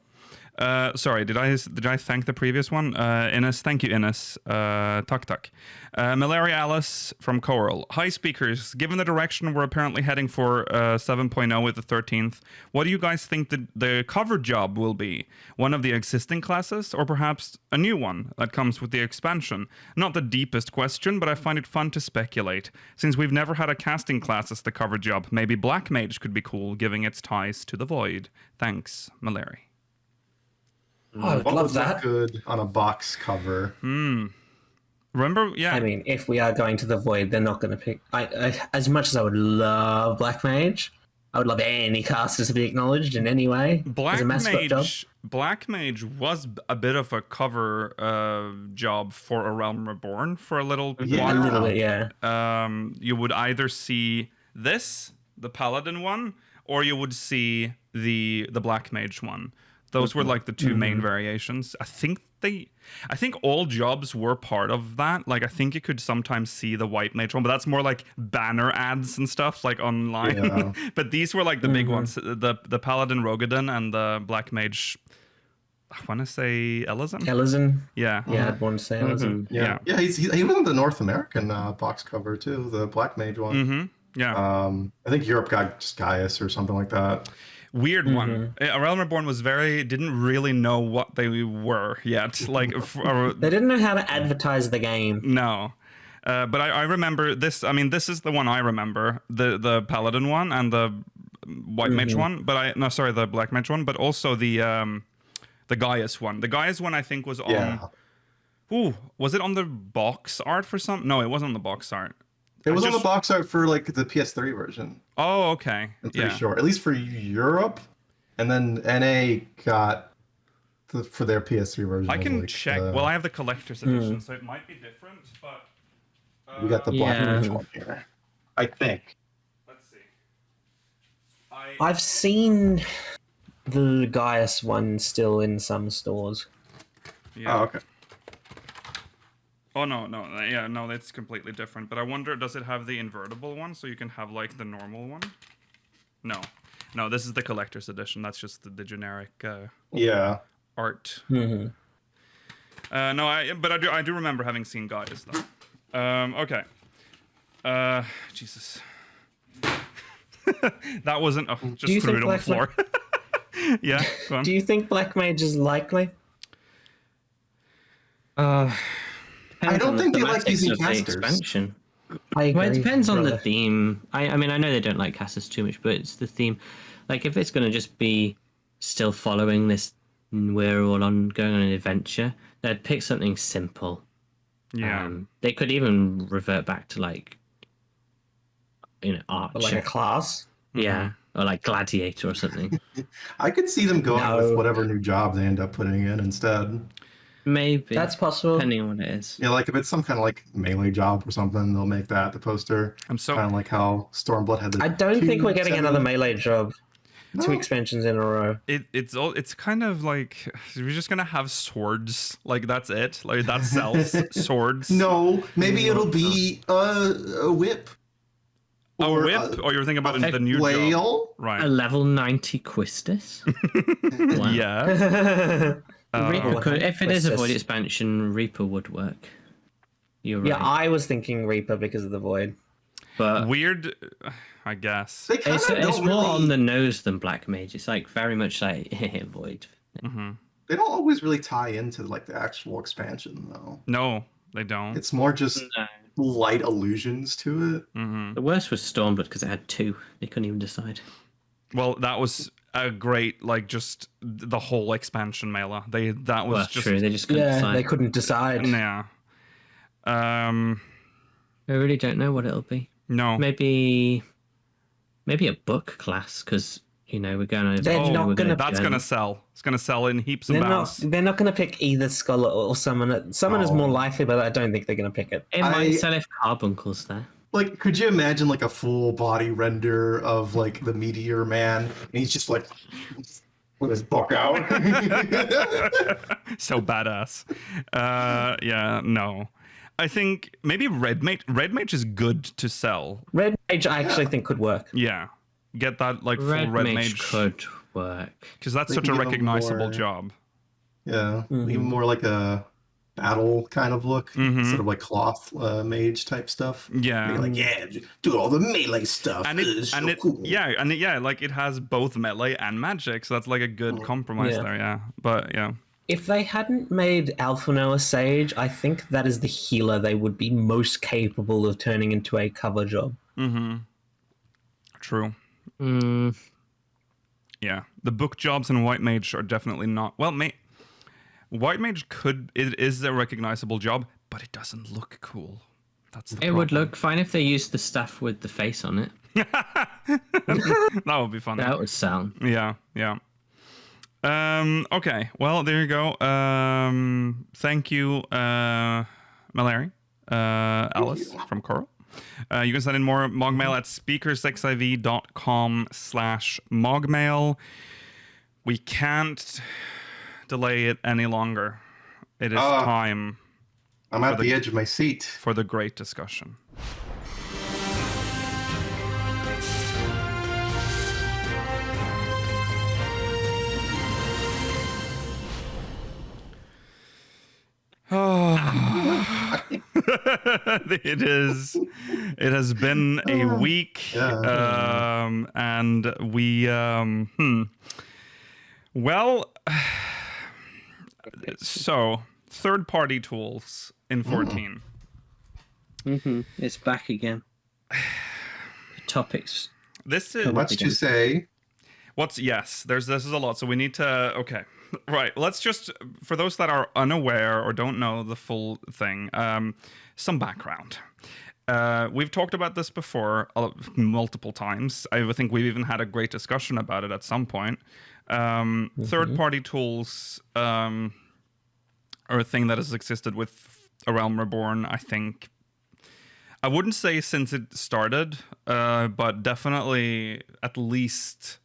Sorry, did I thank the previous one? Ines, thank you, Ines. Tuck. Malaria Alice from Coral. Hi, speakers. Given the direction we're apparently heading for 7.0 with the 13th, what do you guys think the cover job will be? One of the existing classes, or perhaps a new one that comes with the expansion? Not the deepest question, but I find it fun to speculate. Since we've never had a casting class as the cover job, maybe Black Mage could be cool, giving its ties to the Void. Thanks, Malaria. Oh, I would What love would look that. good on a box cover? Remember? Yeah. I mean, if we are going to the Void, they're not going to pick. I as much as I would love Black Mage, I would love any casters to be acknowledged in any way as a mascot job. Black Mage was a bit of a cover job for A Realm Reborn for a little A while. little bit, yeah. You would either see this, the Paladin one, or you would see the Black Mage one. Those were like the two main variations. I think I think all jobs were part of that. Like I think you could sometimes see the white mage one, but that's more like banner ads and stuff like online. Yeah. But these were like the big ones: the paladin Rogadin and the black mage. I want to say Ellison. Yeah. Yeah, I'd want to say Ellison. Yeah. Yeah, he was on the North American box cover too, the Black Mage one. Yeah. I think Europe got just Gaius or something like that. Weird one. Realm Reborn didn't really know what they were yet. Like, They didn't know how to advertise the game. no. But I remember this. I mean, this is the one I remember, the Paladin one and the White Mage one. But the Black Mage one. But also the Gaius one. The Gaius one I think was on. Yeah. Ooh, was it on the box art for some? No, it wasn't on the box art. It was on the box art for like the PS3 version. Oh, okay. I'm pretty sure, at least for Europe, and then NA got for their PS3 version. I can check. Well, I have the collector's edition, so it might be different. But we got the Black Mage one here, I think. Let's see. I've seen the Gaius one still in some stores. Yeah. Oh, okay. Oh no, that's completely different. But I wonder, does it have the invertible one, so you can have like the normal one? No, this is the collector's edition. That's just the generic art. Mm-hmm. No, I do remember having seen Gaius though. Okay. Jesus. That wasn't. Oh, just threw it on the floor. Yeah. Go on. Do you think Black Mage is likely? I don't think they like using casters. Expansion. I agree, Well, it depends on the brother. theme. I mean, I know they don't like casters too much, but it's the theme. Like, if it's going to just be still following this, we're all on going on an adventure, they'd pick something simple. Yeah. They could even revert back to like, Archer. Like a class? Yeah, or like Gladiator or something. I could see them going with whatever new job they end up putting in instead. Maybe. That's possible. Depending on what it is. Yeah, like if it's some kind of like melee job or something, they'll make that the poster. I'm so. Kind of like how Stormblood had the. I don't think we're getting another melee job. No. 2 expansions in a row. It's kind of like we're just gonna have swords. Like that's it. Like that sells swords. No, maybe it'll be a whip. A whip? Or you're thinking about the new job. flail? A Right. level 90 Quistis. Wow. Yeah. Reaper could, if it is a Quistis. void expansion, Reaper would work. You're right. Yeah, I was thinking Reaper because of the void. But Weird, I guess. They kind it's of don't more on really. the nose than Black Mage. It's like very much like void. They don't always really tie into like the actual expansion though. No, they don't. It's more just No. light allusions to it. Mm-hmm. The worst was Stormblood because it had 2. They couldn't even decide. Well, that was a great, like, just the whole expansion mailer. That was Well, just true. They just couldn't Yeah, decide. they couldn't decide. yeah. I really don't know what it'll be. No. Maybe a book class because we're going on. They're not we're gonna- That's gonna sell. It's gonna sell in heaps and bounds. They're not going to pick either Scholar or Summoner. Summoner's more likely, but I don't think they're going to pick it. It might sell if Carbuncle's there. Like, could you imagine like a full body render of like the Meteor Man, and he's just like with his book out? So badass. Yeah, no. I think maybe Red Mage. Red Mage is good to sell. Red Mage, I actually think could work. Yeah. Get that like full Red Red Mage Mage. could work. Because that's They such can a give 'em recognizable more- job. Yeah, even more like a battle kind of look, instead of like cloth mage type stuff. Yeah. You're like, yeah, do all the melee stuff. And It's so cool. like it has both melee and magic, so that's like a good compromise Yeah. there, yeah. But yeah. If they hadn't made Alphino a Sage, I think that is the healer they would be most capable of turning into a cover job. True. Yeah. The book jobs in White Mage are definitely not White Mage it is a recognizable job, but it doesn't look cool. That's the It problem. would look fine if they used the staff with the face on it. That would be fun. That would sell. Yeah. Okay. Well, there you go. Thank you, Mallory, Alice from Coral. You can send in more MogMail at speakersxiv.com/MogMail. We can't delay it any longer. it is time I'm at the edge of my seat. for the great discussion. It has been a week, and we well, so third-party tools in 14. It's back again. Topics. This is Much to say. this is a lot, so we need to right, let's just, for those that are unaware or don't know the full thing, some background. We've talked about this before multiple times. I think we've even had a great discussion about it at some point. Third-party tools are a thing that has existed with A Realm Reborn, I think. I wouldn't say since it started, but definitely at least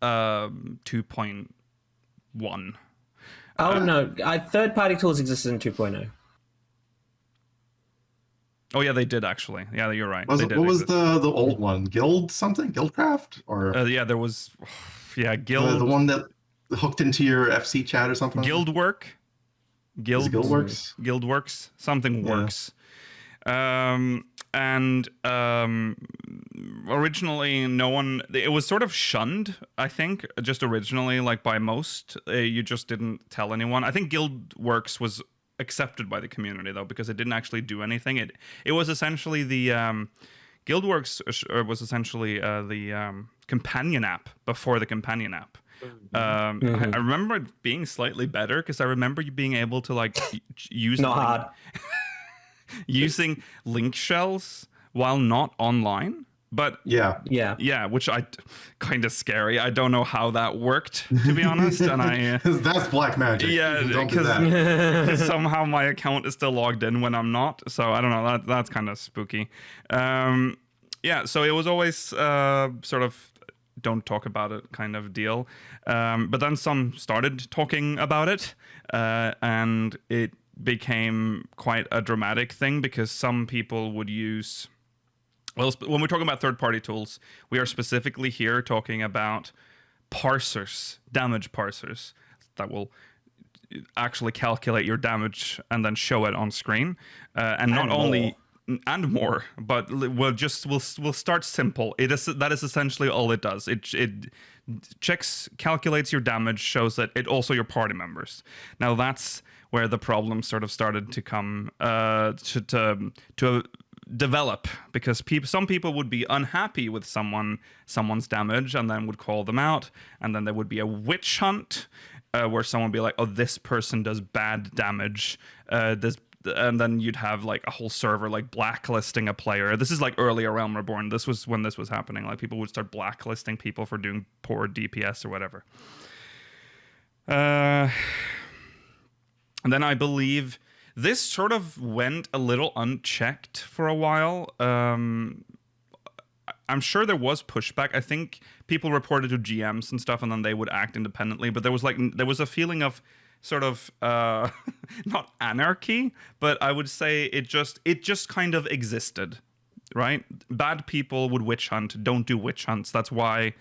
2.1. Oh no, third-party tools existed in 2.0. Oh yeah, they did actually. Yeah, you're right. What was the old one? Guild something? Guildcraft? Or yeah, there was Guild. The one that hooked into your FC chat or something? Guildwork. Guildworks? Guildworks. Something works. And originally no one, it was sort of shunned, I think, just originally, like by most. You just didn't tell anyone. I think Guildworks was accepted by the community though, because it didn't actually do anything. It was essentially the Guildworks was essentially the companion app before the companion app. I remember it being slightly better because I remember you being able to like use using link shells while not online. But yeah, which I kind of scary. I don't know how that worked, to be honest. And that's black magic. Yeah, because somehow my account is still logged in when I'm not. So I don't know. That's kind of spooky. Yeah, so it was always sort of don't talk about it kind of deal. But then some started talking about it, and it became quite a dramatic thing because some people would use. Well, when we're talking about third-party tools, we are specifically here talking about parsers, damage parsers, that will actually calculate your damage and then show it on screen. And not only and more, but we'll start simple. That is essentially all it does. It checks, calculates your damage, shows that it also your party members. Now that's where the problem sort of started to come to develop, because some people would be unhappy with someone's damage and then would call them out, and then there would be a witch hunt where someone would be like, oh, this person does bad damage, and then you'd have like a whole server like blacklisting a player. This is like early Realm Reborn. This was when this was happening. Like people would start blacklisting people for doing poor DPS or whatever. And then I believe this sort of went a little unchecked for a while. I'm sure there was pushback. I think people reported to GMs and stuff, and then they would act independently. But there was a feeling of sort of not anarchy, but I would say it just kind of existed, right? Bad people would witch hunt. Don't do witch hunts. That's why,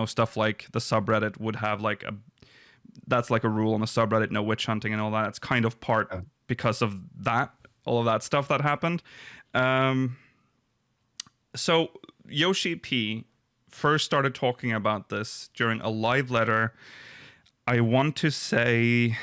stuff like the subreddit would have like that's like a rule on the subreddit, no witch hunting and all that. It's kind of part because of that, all of that stuff that happened. So Yoshi-P first started talking about this during a live letter. I want to say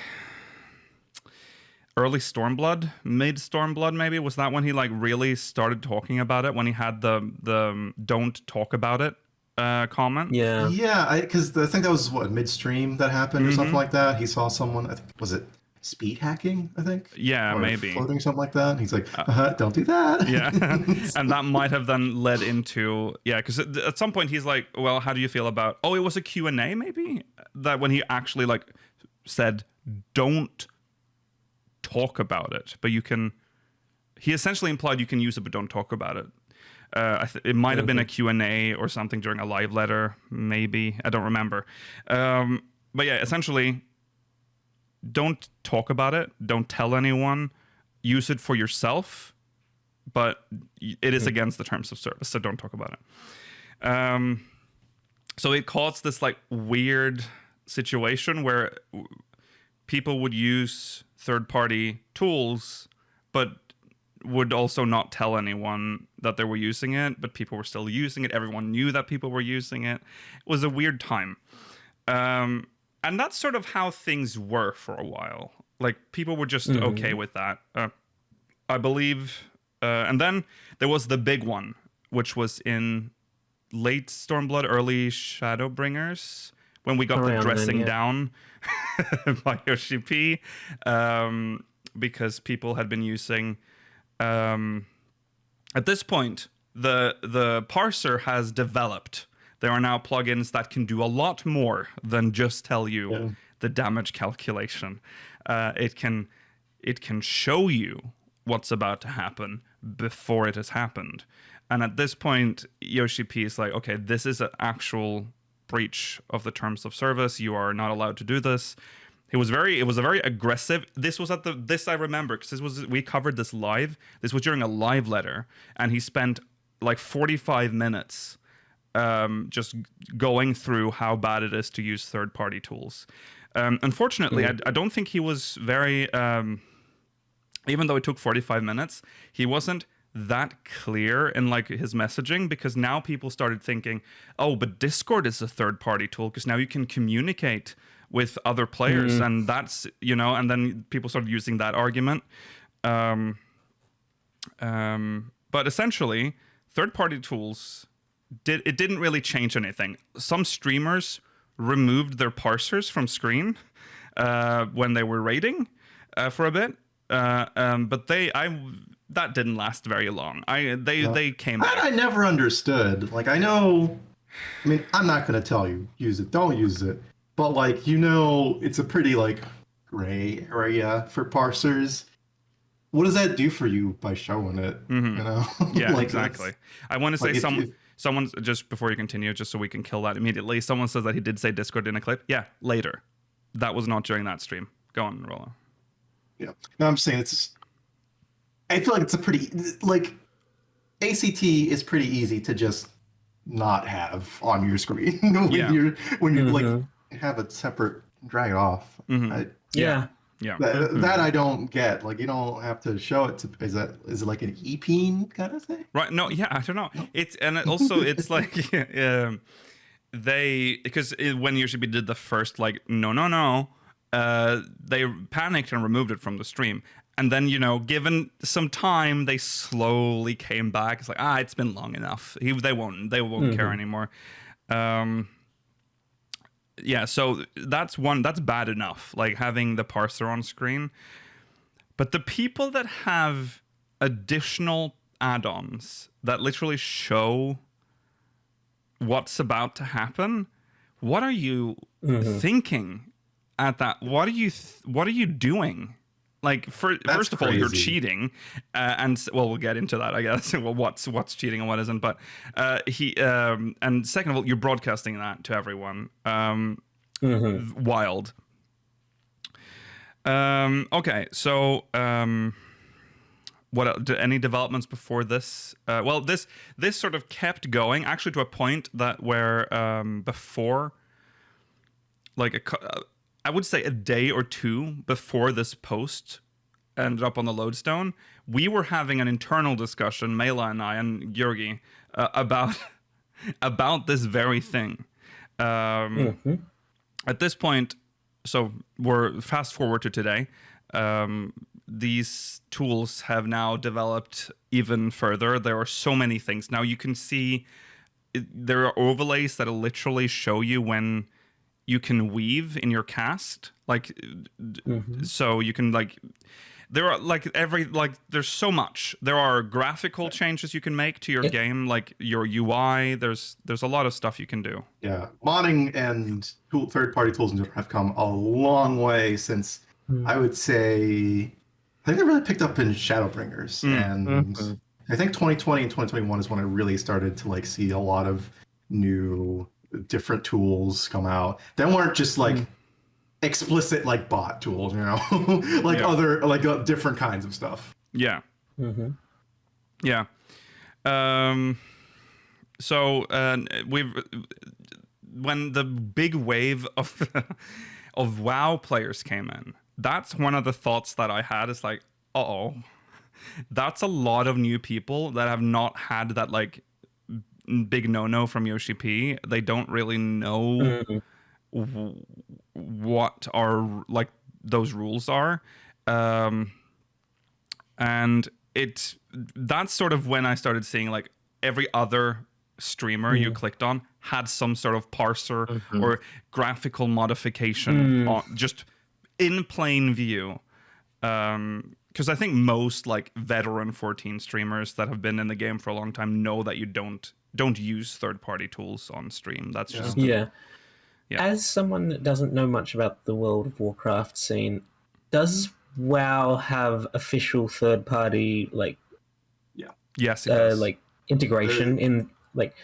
early Stormblood, mid Stormblood maybe. Was that when he like really started talking about it? When he had the don't talk about it comment? Yeah, because I think that was midstream that happened or something like that. He saw someone, I think, was it speed hacking, I think? Yeah, or maybe. Floating, something like that. He's like, don't do that. Yeah. And that might have then led into, because at some point he's like, well, how do you feel about, it was a Q&A maybe? That when he actually like said, don't talk about it, but you can, he essentially implied you can use it, but don't talk about it. It might have been a Q&A or something during a live letter, maybe. I don't remember. But yeah, essentially, don't talk about it. Don't tell anyone. Use it for yourself, but it is against the terms of service, so don't talk about it. So it caused this like weird situation where people would use third-party tools, but would also not tell anyone that they were using it, but people were still using it. Everyone knew that people were using it. It was a weird time. And that's sort of how things were for a while. Like, people were just okay with that. I believe... and then there was the big one, which was in late Stormblood, early Shadowbringers, when we got the dressing down by Yoshi-P, because people had been using... at this point, the parser has developed. There are now plugins that can do a lot more than just tell you the damage calculation. It can show you what's about to happen before it has happened. And at this point, Yoshi-P is like, okay, this is an actual breach of the terms of service. You are not allowed to do this. It was a very aggressive. This was this I remember, because we covered this live. This was during a live letter, and he spent like 45 minutes just going through how bad it is to use third-party tools. Unfortunately, I don't think he was very... even though it took 45 minutes, he wasn't that clear in like his messaging, because now people started thinking, oh, but Discord is a third-party tool because now you can communicate with other players, and that's, and then people started using that argument. But essentially, third-party tools didn't really change anything. Some streamers removed their parsers from screen when they were raiding for a bit. But that didn't last very long. They came back. I never understood. Like, I'm not gonna tell you use it, don't use it, but like, it's a pretty like gray area for parsers. What does that do for you by showing it? Yeah, like, exactly. I want to say someone just before you continue, just so we can kill that immediately. Someone says that he did say Discord in a clip. Yeah, later. That was not during that stream. Go on, Rollo. Yeah. No, I'm saying I feel like it's a pretty, like, ACT is pretty easy to just not have on your screen when you like have a separate drag it off. That I don't get. Like, you don't have to show it to. Is it like an EPing kind of thing? Right. No. Yeah. I don't know. It's it's like because when Yoshi-P did the first like no. They panicked and removed it from the stream. And then, given some time, they slowly came back. It's like, it's been long enough. They won't care anymore. So that's bad enough, like having the parser on screen. But the people that have additional add-ons that literally show what's about to happen, what are you thinking? At that, what are you doing? Like, first of all, you're cheating, and we'll get into that, I guess. Well, what's cheating and what isn't? But and second of all, you're broadcasting that to everyone. Wild. Okay, so what any developments before this? Well, this sort of kept going, actually, to a point that where before, like I would say a day or two before this post ended up on the lodestone, we were having an internal discussion, Mela and I and Georgi, about this very thing. At this point, so we're fast forward to today. These tools have now developed even further. There are so many things. Now you can see there are overlays that literally show you when you can weave in your cast, like so you can like there are like there's so much. There are graphical changes you can make to your game, like your UI. There's a lot of stuff you can do. Yeah, modding and third-party tools have come a long way since I would say I think they really picked up in Shadowbringers, and I think 2020 and 2021 is when I really started to like see a lot of new different tools come out that weren't just like explicit like bot tools, you know, like Yeah. other like different kinds of stuff. Yeah. Mm-hmm. Yeah. So when the big wave of of WoW players came in, that's one of the thoughts that I had is like, uh-oh, that's a lot of new people that have not had that like big no-no from Yoshi-P. They don't really know what are like those rules are. And that's sort of when I started seeing like every other streamer you clicked on had some sort of parser or graphical modification just in plain view. Because I think most like veteran 14 streamers that have been in the game for a long time know that you don't use third-party tools on stream. That's just Yeah. Yeah. As someone that doesn't know much about the World of Warcraft scene, does WoW have official third-party like yes, it does. like integration in like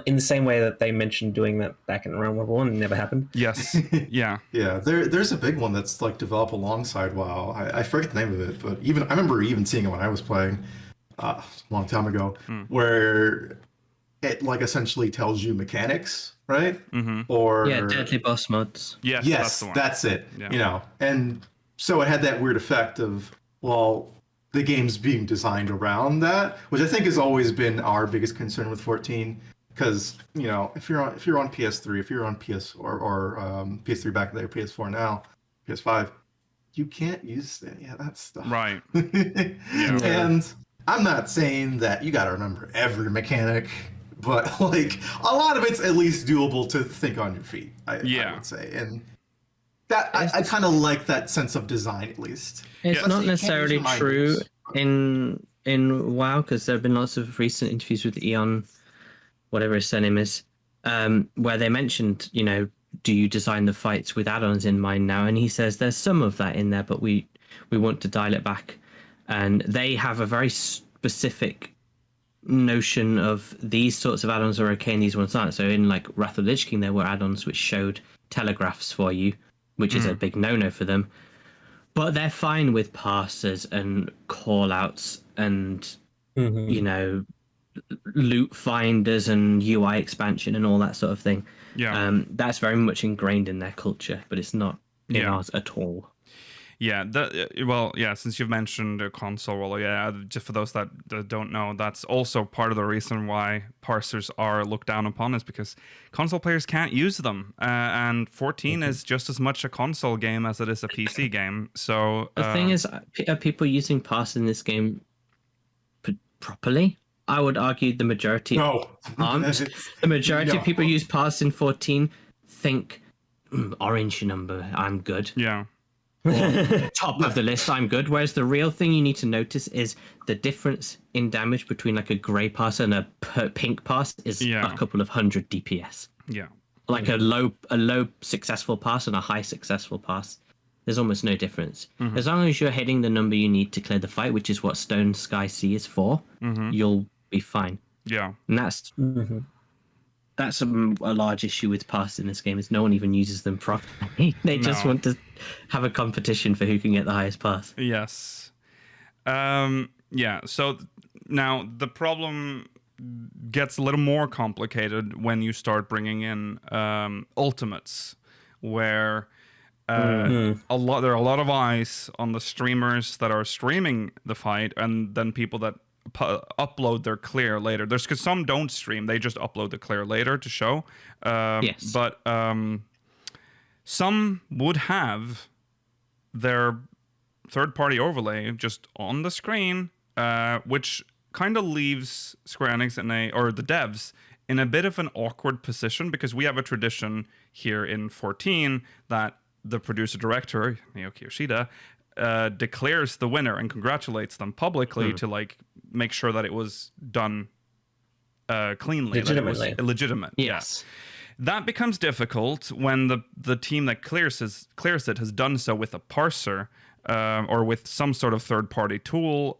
in the same way that they mentioned doing that back in Realm Reborn and never happened? Yes. Yeah. Yeah, there's a big one that's like developed alongside WoW. I forget the name of it, but I remember even seeing it when I was playing a long time ago, where it like essentially tells you mechanics, right? Or deadly boss mods. Yes. yes, That's the one. that's it. Yeah. You know, and so it had that weird effect of, well, the game's being designed around that, which I think has always been our biggest concern with 14. Because, you know, if you're on PS3, if you're on PS or PS3 back then, or PS4 now, PS5, you can't use any of that stuff. Right. And I'm not saying that you got to remember every mechanic, but like a lot of it's at least doable to think on your feet. I would say, and that I kind of like that sense of design at least. It's Yes. not You can't necessarily use your true mind. in WoW, because there have been lots of recent interviews with Eon, whatever his surname is, where they mentioned, you know, do you design the fights with add-ons in mind now? And he says there's some of that in there, but we want to dial it back. And they have a very specific notion of these sorts of add-ons are okay and these ones aren't. So in like Wrath of the Lich King, there were add-ons which showed telegraphs for you, which is a big no-no for them. But they're fine with parsers and call-outs and, you know, loot finders and UI expansion and all that sort of thing. Yeah. That's very much ingrained in their culture, but it's not in ours at all. Yeah, well, yeah, since you've mentioned a console role, yeah, just for those that don't know, that's also part of the reason why parsers are looked down upon, is because console players can't use them. And 14 is just as much a console game as it is a PC game. So The thing is, are people using parsers in this game properly? I would argue the majority aren't. The majority of people use parsers in 14 think, orange number, I'm good. yeah. Top of the list, I'm good. Whereas the real thing you need to notice is the difference in damage between like a grey pass and a pink pass is a couple of 100 DPS. Yeah. Like a low successful pass and a high successful pass, there's almost no difference. As long as you're hitting the number you need to clear the fight, which is what Stone Sky Sea is for, you'll be fine. Yeah. And that's a large issue with passes in this game, is no one even uses them properly. They just want to have a competition for who can get the highest pass. Yes. Yeah, so now the problem gets a little more complicated when you start bringing in ultimates, where there are a lot of eyes on the streamers that are streaming the fight, and then people that upload their clear later. There's because some don't stream; they just upload the clear later to show. Yes. But some would have their third-party overlay just on the screen, which kind of leaves Square Enix or the devs in a bit of an awkward position, because we have a tradition here in 14 that the producer-director, Naoki Yoshida, declares the winner and congratulates them publicly to like make sure that it was done cleanly, legitimately. that it was legitimate. Yes. Yeah. That becomes difficult when the team that clears it has done so with a parser, or with some sort of third-party tool,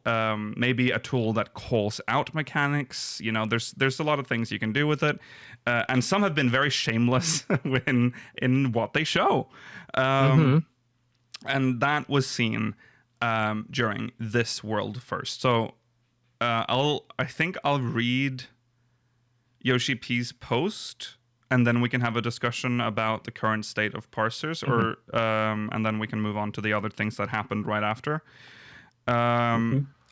maybe a tool that calls out mechanics. You know, there's a lot of things you can do with it, and some have been very shameless in what they show, and that was seen during this world first. So I think I'll read Yoshi-P's post, and then we can have a discussion about the current state of parsers, or and then we can move on to the other things that happened right after.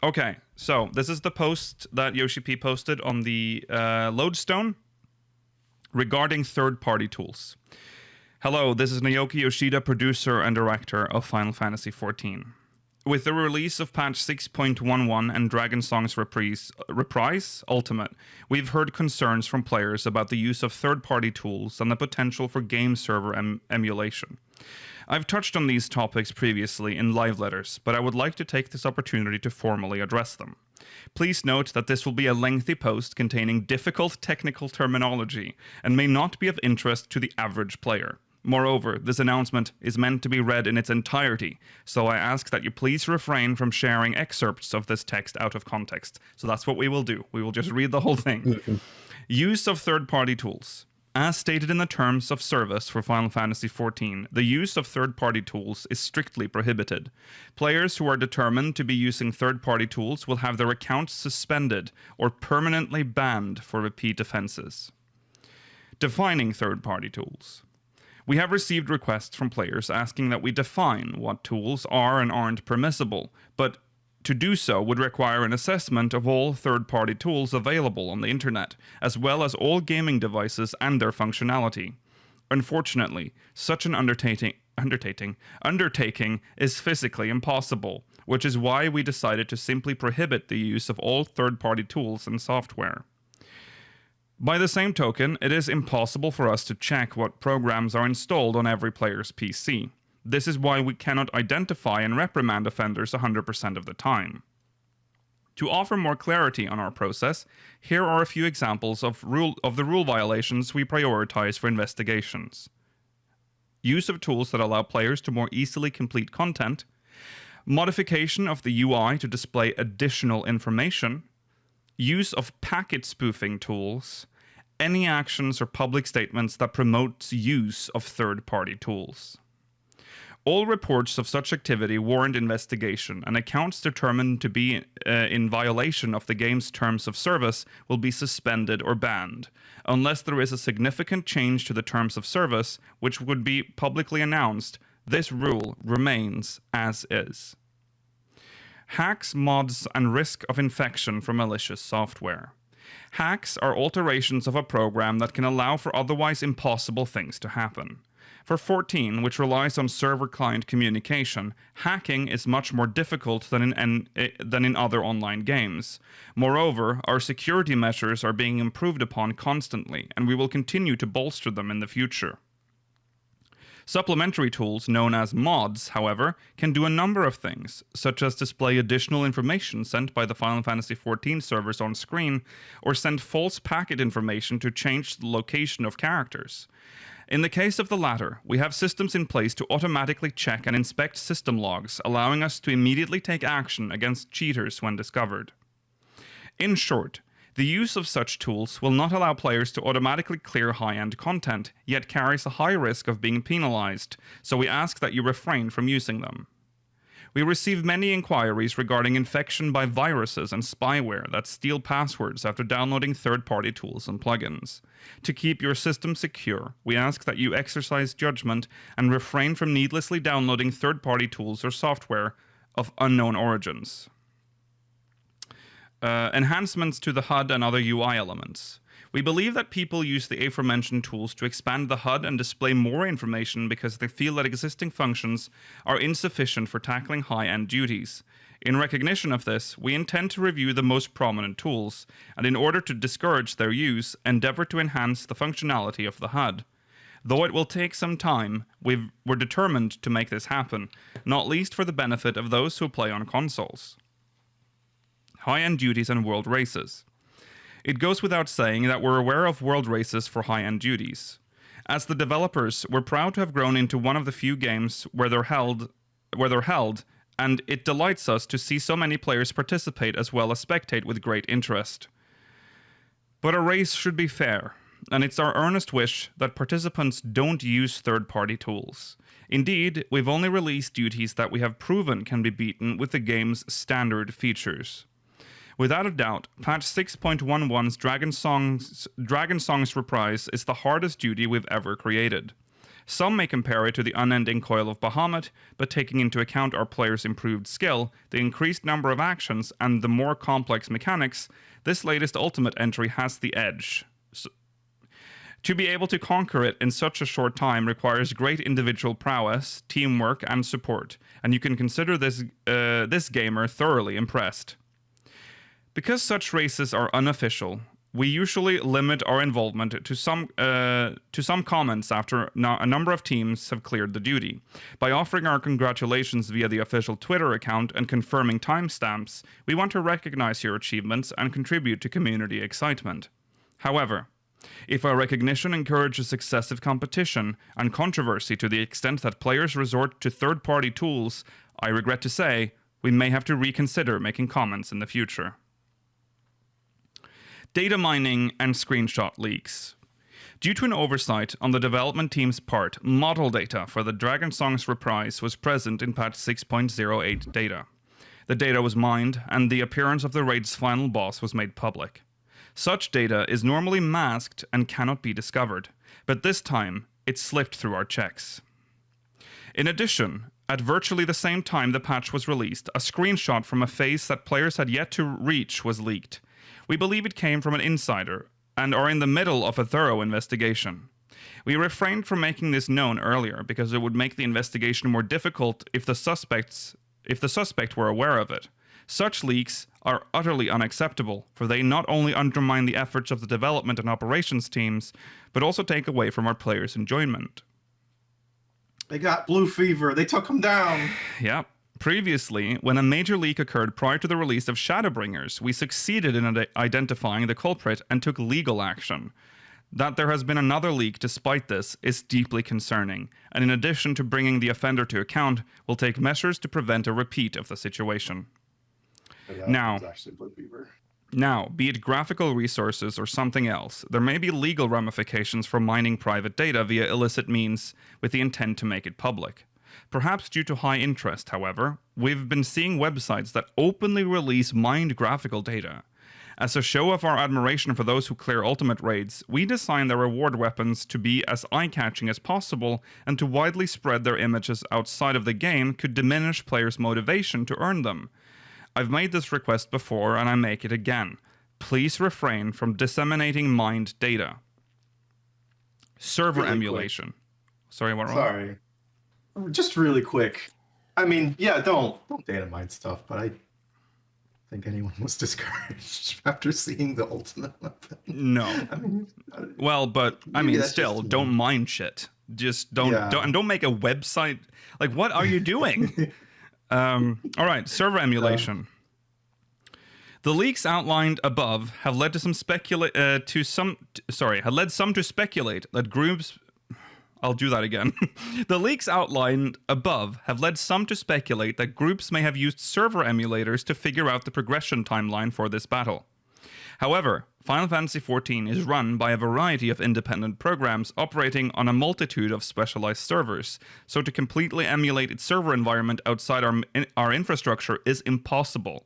Okay, so this is the post that Yoshi-P posted on the Lodestone regarding third-party tools. Hello, this is Naoki Yoshida, producer and director of Final Fantasy XIV. With the release of patch 6.11 and Dragon Song's Reprise Ultimate, we've heard concerns from players about the use of third-party tools and the potential for game server emulation. I've touched on these topics previously in live letters, but I would like to take this opportunity to formally address them. Please note that this will be a lengthy post containing difficult technical terminology and may not be of interest to the average player. Moreover, this announcement is meant to be read in its entirety, so I ask that you please refrain from sharing excerpts of this text out of context. So that's what we will do. We will just read the whole thing. Use of third-party tools. As stated in the terms of service for Final Fantasy XIV, the use of third-party tools is strictly prohibited. Players who are determined to be using third-party tools will have their accounts suspended or permanently banned for repeat offenses. Defining third-party tools. We have received requests from players asking that we define what tools are and aren't permissible, but to do so would require an assessment of all third-party tools available on the internet, as well as all gaming devices and their functionality. Unfortunately, such an undertaking is physically impossible, which is why we decided to simply prohibit the use of all third-party tools and software. By the same token, it is impossible for us to check what programs are installed on every player's PC. This is why we cannot identify and reprimand offenders 100% of the time. To offer more clarity on our process, here are a few examples of the rule violations we prioritize for investigations. Use of tools that allow players to more easily complete content, modification of the UI to display additional information, use of packet spoofing tools, any actions or public statements that promotes use of third-party tools. All reports of such activity warrant investigation, and accounts determined to be in violation of the game's terms of service will be suspended or banned, unless there is a significant change to the terms of service, which would be publicly announced. This rule remains as is. Hacks, mods, and risk of infection from malicious software. Hacks are alterations of a program that can allow for otherwise impossible things to happen. For 14, which relies on server-client communication, hacking is much more difficult than in other online games. Moreover, our security measures are being improved upon constantly, and we will continue to bolster them in the future. Supplementary tools, known as mods, however, can do a number of things, such as display additional information sent by the Final Fantasy XIV servers on screen, or send false packet information to change the location of characters. In the case of the latter, we have systems in place to automatically check and inspect system logs, allowing us to immediately take action against cheaters when discovered. In short, the use of such tools will not allow players to automatically clear high-end content, yet carries a high risk of being penalized, so we ask that you refrain from using them. We receive many inquiries regarding infection by viruses and spyware that steal passwords after downloading third-party tools and plugins. To keep your system secure, we ask that you exercise judgment and refrain from needlessly downloading third-party tools or software of unknown origins. Enhancements to the HUD and other UI elements. We believe that people use the aforementioned tools to expand the HUD and display more information because they feel that existing functions are insufficient for tackling high-end duties. In recognition of this, we intend to review the most prominent tools, and in order to discourage their use, endeavor to enhance the functionality of the HUD. Though it will take some time, we're determined to make this happen, not least for the benefit of those who play on consoles. High-end duties and world races. It goes without saying that we're aware of world races for high-end duties. As the developers, we're proud to have grown into one of the few games where they're held and it delights us to see so many players participate as well as spectate with great interest. But a race should be fair, and it's our earnest wish that participants don't use third-party tools. Indeed, we've only released duties that we have proven can be beaten with the game's standard features. Without a doubt, patch 6.11's Dragon Songs Reprise is the hardest duty we've ever created. Some may compare it to the unending coil of Bahamut, but taking into account our players' improved skill, the increased number of actions, and the more complex mechanics, this latest Ultimate entry has the edge. To be able to conquer it in such a short time requires great individual prowess, teamwork, and support, and you can consider this gamer thoroughly impressed. Because such races are unofficial, we usually limit our involvement to some comments after a number of teams have cleared the duty. By offering our congratulations via the official Twitter account and confirming timestamps, we want to recognize your achievements and contribute to community excitement. However, if our recognition encourages excessive competition and controversy to the extent that players resort to third-party tools, I regret to say, we may have to reconsider making comments in the future. Data mining and screenshot leaks. Due to an oversight on the development team's part, model data for the Dragon Songs Reprise was present in patch 6.08 data. The data was mined, and the appearance of the raid's final boss was made public. Such data is normally masked and cannot be discovered, but this time it slipped through our checks. In addition, at virtually the same time the patch was released, a screenshot from a phase that players had yet to reach was leaked. We believe it came from an insider, and are in the middle of a thorough investigation. We refrained from making this known earlier because it would make the investigation more difficult if the suspect were aware of it. Such leaks are utterly unacceptable, for they not only undermine the efforts of the development and operations teams, but also take away from our players' enjoyment. They got blue fever. They took him down. Yep. Previously, when a major leak occurred prior to the release of Shadowbringers, we succeeded in identifying the culprit and took legal action. That there has been another leak despite this is deeply concerning, and in addition to bringing the offender to account, we'll take measures to prevent a repeat of the situation. Now, be it graphical resources or something else, there may be legal ramifications for mining private data via illicit means with the intent to make it public. Perhaps due to high interest, however, we've been seeing websites that openly release mined graphical data. As a show of our admiration for those who clear ultimate raids, we designed their reward weapons to be as eye-catching as possible, and to widely spread their images outside of the game could diminish players' motivation to earn them. I've made this request before, and I make it again. Please refrain from disseminating mined data. Server really emulation. Quick. Sorry, what wrong? Sorry. Just really quick. I mean, yeah, don't data mine stuff, but I think anyone was discouraged after seeing the ultimate weapon. No. I mean, well, but I mean, still, don't mine shit. Just don't make a website. Like, what are you doing? All right, server emulation. The leaks outlined above have led to some to speculate that groups. I'll do that again. The leaks outlined above have led some to speculate that groups may have used server emulators to figure out the progression timeline for this battle. However, Final Fantasy XIV is run by a variety of independent programs operating on a multitude of specialized servers, so to completely emulate its server environment outside our infrastructure is impossible.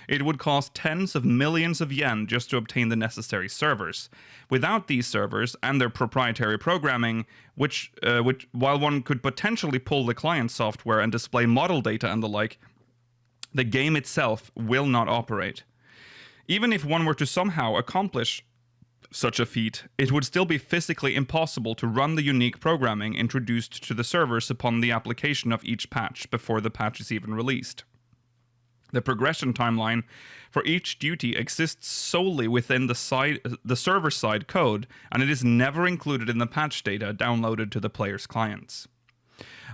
It would cost tens of millions of yen just to obtain the necessary servers. Without these servers and their proprietary programming, which while one could potentially pull the client software and display model data and the like, the game itself will not operate. Even if one were to somehow accomplish such a feat, it would still be physically impossible to run the unique programming introduced to the servers upon the application of each patch before the patch is even released. The progression timeline for each duty exists solely within the server-side code, and it is never included in the patch data downloaded to the player's clients.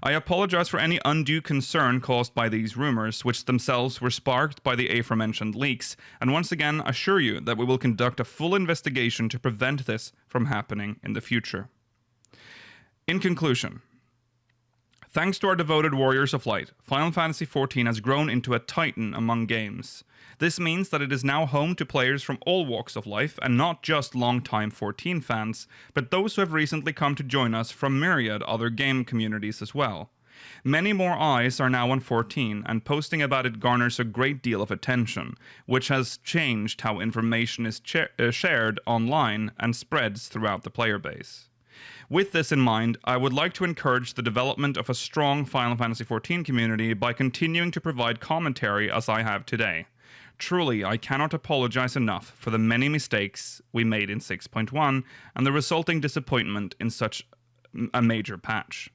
I apologize for any undue concern caused by these rumors, which themselves were sparked by the aforementioned leaks, and once again assure you that we will conduct a full investigation to prevent this from happening in the future. In conclusion, Thanks to our devoted Warriors of Light, Final Fantasy XIV has grown into a titan among games. This means that it is now home to players from all walks of life, and not just long-time 14 fans, but those who have recently come to join us from myriad other game communities as well. Many more eyes are now on 14, and posting about it garners a great deal of attention, which has changed how information is shared online and spreads throughout the player base. With this in mind, I would like to encourage the development of a strong Final Fantasy XIV community by continuing to provide commentary as I have today. Truly, I cannot apologize enough for the many mistakes we made in 6.1 and the resulting disappointment in such a major patch.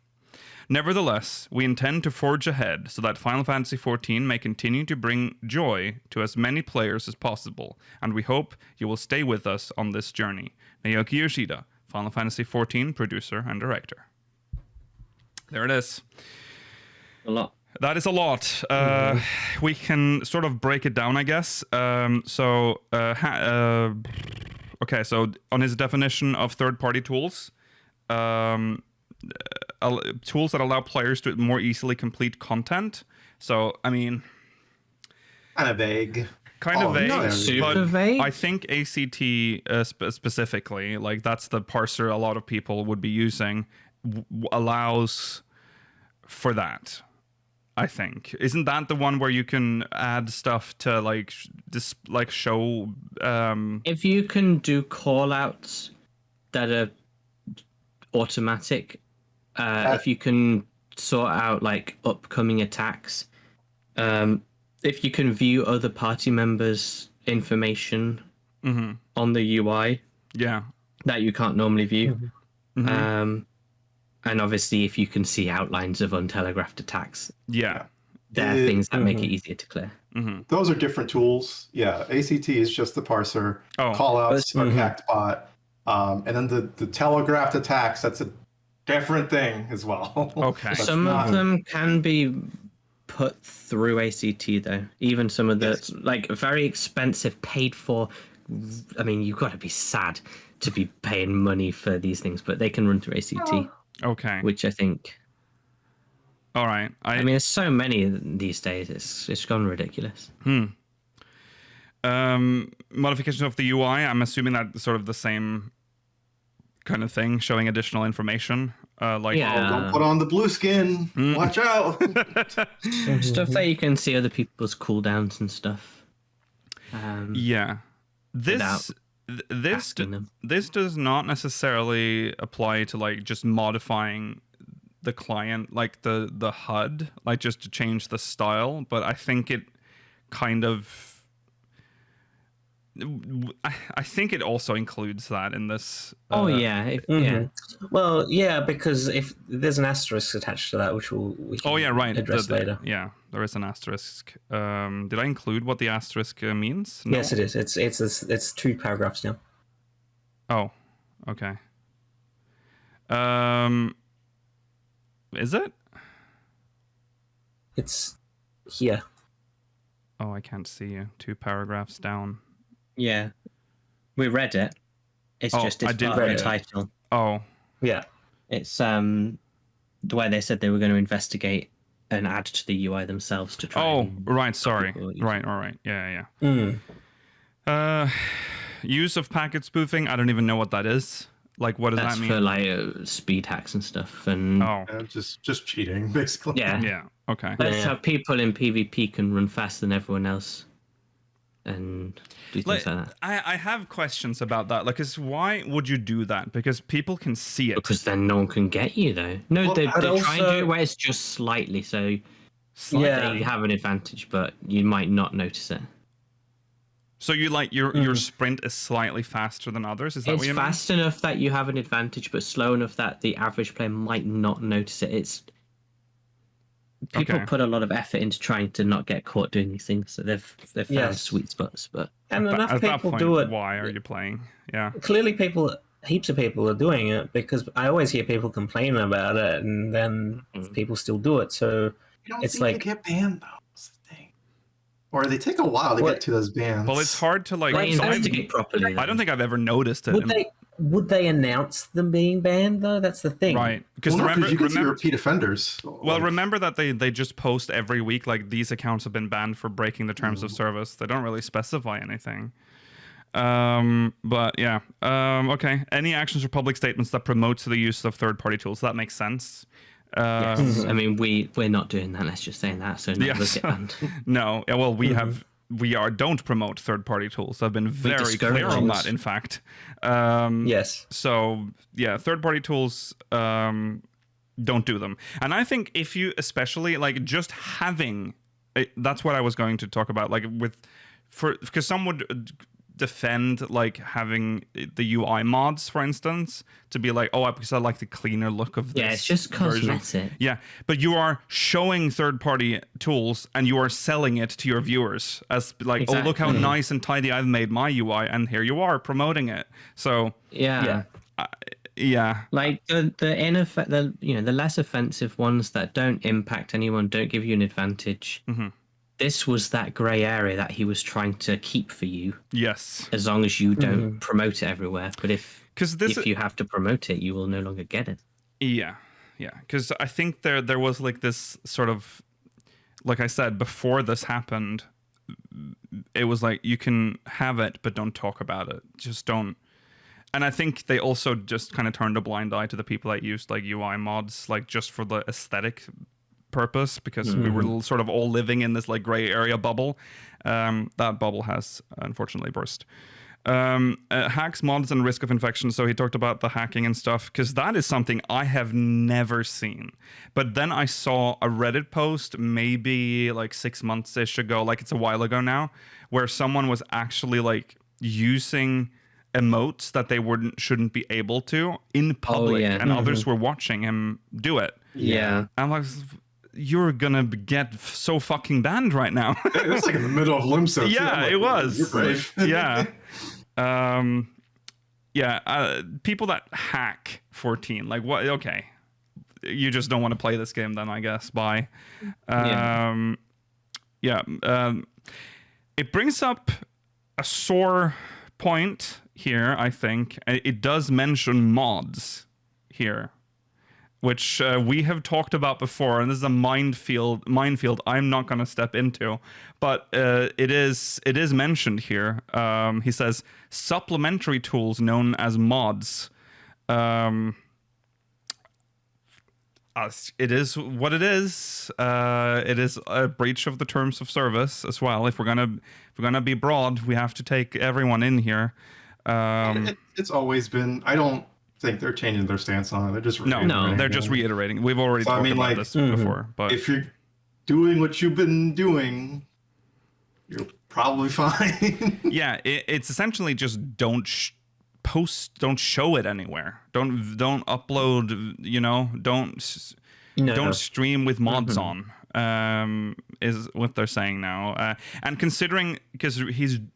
Nevertheless, we intend to forge ahead so that Final Fantasy XIV may continue to bring joy to as many players as possible, and we hope you will stay with us on this journey. Naoki Yoshida, Final Fantasy XIV producer and director. There it is. A lot. That is a lot. We can sort of break it down, I guess. Okay, so on his definition of third-party tools, tools that allow players to more easily complete content. So, I mean... Kind of vague. Kind of vague, not super but vague. I think ACT specifically, like that's the parser a lot of people would be using, allows for that. I think isn't that the one where you can add stuff to like show? If you can do callouts that are automatic, if you can sort out like upcoming attacks, if you can view other party members' information on the UI, that you can't normally view, and obviously if you can see outlines of untelegraphed attacks, there are things that make it easier to clear. Those are different tools. Yeah, ACT is just the parser. Callouts are CactBot, and then the telegraphed attacks. That's a different thing as well. Okay, some of them can be put through ACT though. Even some of the like very expensive, paid for. I mean, you've got to be sad to be paying money for these things, but they can run through ACT. Okay, which I think. All right. I mean, there's so many these days. It's gone ridiculous. Modification of the UI. I'm assuming that's sort of the same kind of thing, showing additional information. Don't put on the blue skin. Watch out. Stuff that you can see other people's cooldowns and stuff. This does not necessarily apply to like just modifying the client, like the HUD, like just to change the style, but I think it kind of I think it also includes that in this. Well, yeah, because if there's an asterisk attached to that, which we can address later. Yeah, there is an asterisk. Did I include what the asterisk means? No? Yes, it is. It's 2 paragraphs now. Oh, okay. Is it? It's here. Oh, I can't see you. 2 paragraphs down. Yeah, we read it. It's just part of the title. Oh, yeah. It's the way they said they were going to investigate and add to the UI themselves to try. Oh, right. Sorry. Right. All right. Yeah. Use of packet spoofing. I don't even know what that is. Like, what does that mean? That's for like speed hacks and stuff, and just cheating, basically. Yeah. Okay. That's how people in PvP can run faster than everyone else, and do things like that. I have questions about that. Like, why would you do that? Because people can see it. Because then no one can get you, though. No, they try and do it where it's just slightly, so they have an advantage, but you might not notice it. So you like your sprint is slightly faster than others? Is that what you mean? It's fast enough that you have an advantage, but slow enough that the average player might not notice it. People put a lot of effort into trying to not get caught doing these things, so they've found sweet spots. But enough people do it. Why are you playing? Yeah. Clearly, heaps of people are doing it, because I always hear people complain about it, and then people still do it. So it's like they get banned though. Or they take a while to get to those bans. Well, it's hard to like investigate properly. I don't think I've ever noticed it. would they announce them being banned though? That's the thing. Right. Because Well, remember, you can see repeat offenders. well, remember that they just post every week, like, these accounts have been banned for breaking the terms of service. They don't really specify anything. But yeah. Okay. Any actions or public statements that promotes the use of third-party tools? That makes sense. Yes. I mean, we're not doing that. Let's just say that. So none of us get banned. No. Well, we don't promote third-party tools. I've been very clear on that, in fact. Yes. So yeah, third-party tools, don't do them. And I think if you, especially like just having, that's what I was going to talk about. Like because some would defend like having the UI mods, for instance, to be like, oh, because I like the cleaner look of this. Yeah, it's just version. cosmetic. Yeah, but you are showing third-party tools and you are selling it to your viewers as like, oh, look how nice and tidy I've made my UI, and here you are promoting it. So Yeah. yeah, Like the less offensive ones that don't impact anyone, don't give you an advantage. Mm-hmm. This was that grey area that he was trying to keep for you, yes, as long as you don't promote it everywhere. But if you have to promote it, you will no longer get it. yeah, because I think there was like this sort of, like I said, before this happened, it was like, you can have it, but don't talk about it. Just don't. And I think they also just kind of turned a blind eye to the people that used like UI mods, like just for the aesthetic purpose, because we were sort of all living in this like gray area bubble. That bubble has unfortunately burst. Hacks, mods, and risk of infection. So he talked about the hacking and stuff, because that is something I have never seen. But then I saw a Reddit post maybe like 6 months-ish ago, like it's a while ago now, where someone was actually like using emotes that they shouldn't be able to in public, and others were watching him do it. Yeah. I'm like, you're gonna get so fucking banned right now. It was like in the middle of Limso. Yeah, like, it was. You're brave. Yeah. People that hack 14, like what? Okay, you just don't want to play this game, then I guess. Bye. It brings up a sore point here. I think it does mention mods here, which we have talked about before, and this is a minefield I'm not going to step into, but it is mentioned here. He says supplementary tools known as mods. It is what it is. It is a breach of the terms of service as well. If we're gonna be broad, we have to take everyone in here. It's always been. I don't think they're changing their stance on it. They're just they're just reiterating. We've already talked about this before. But if you're doing what you've been doing, you're probably fine. Yeah, it's essentially just don't don't show it anywhere. Don't upload. Don't stream with mods on. Is what they're saying now. And considering, because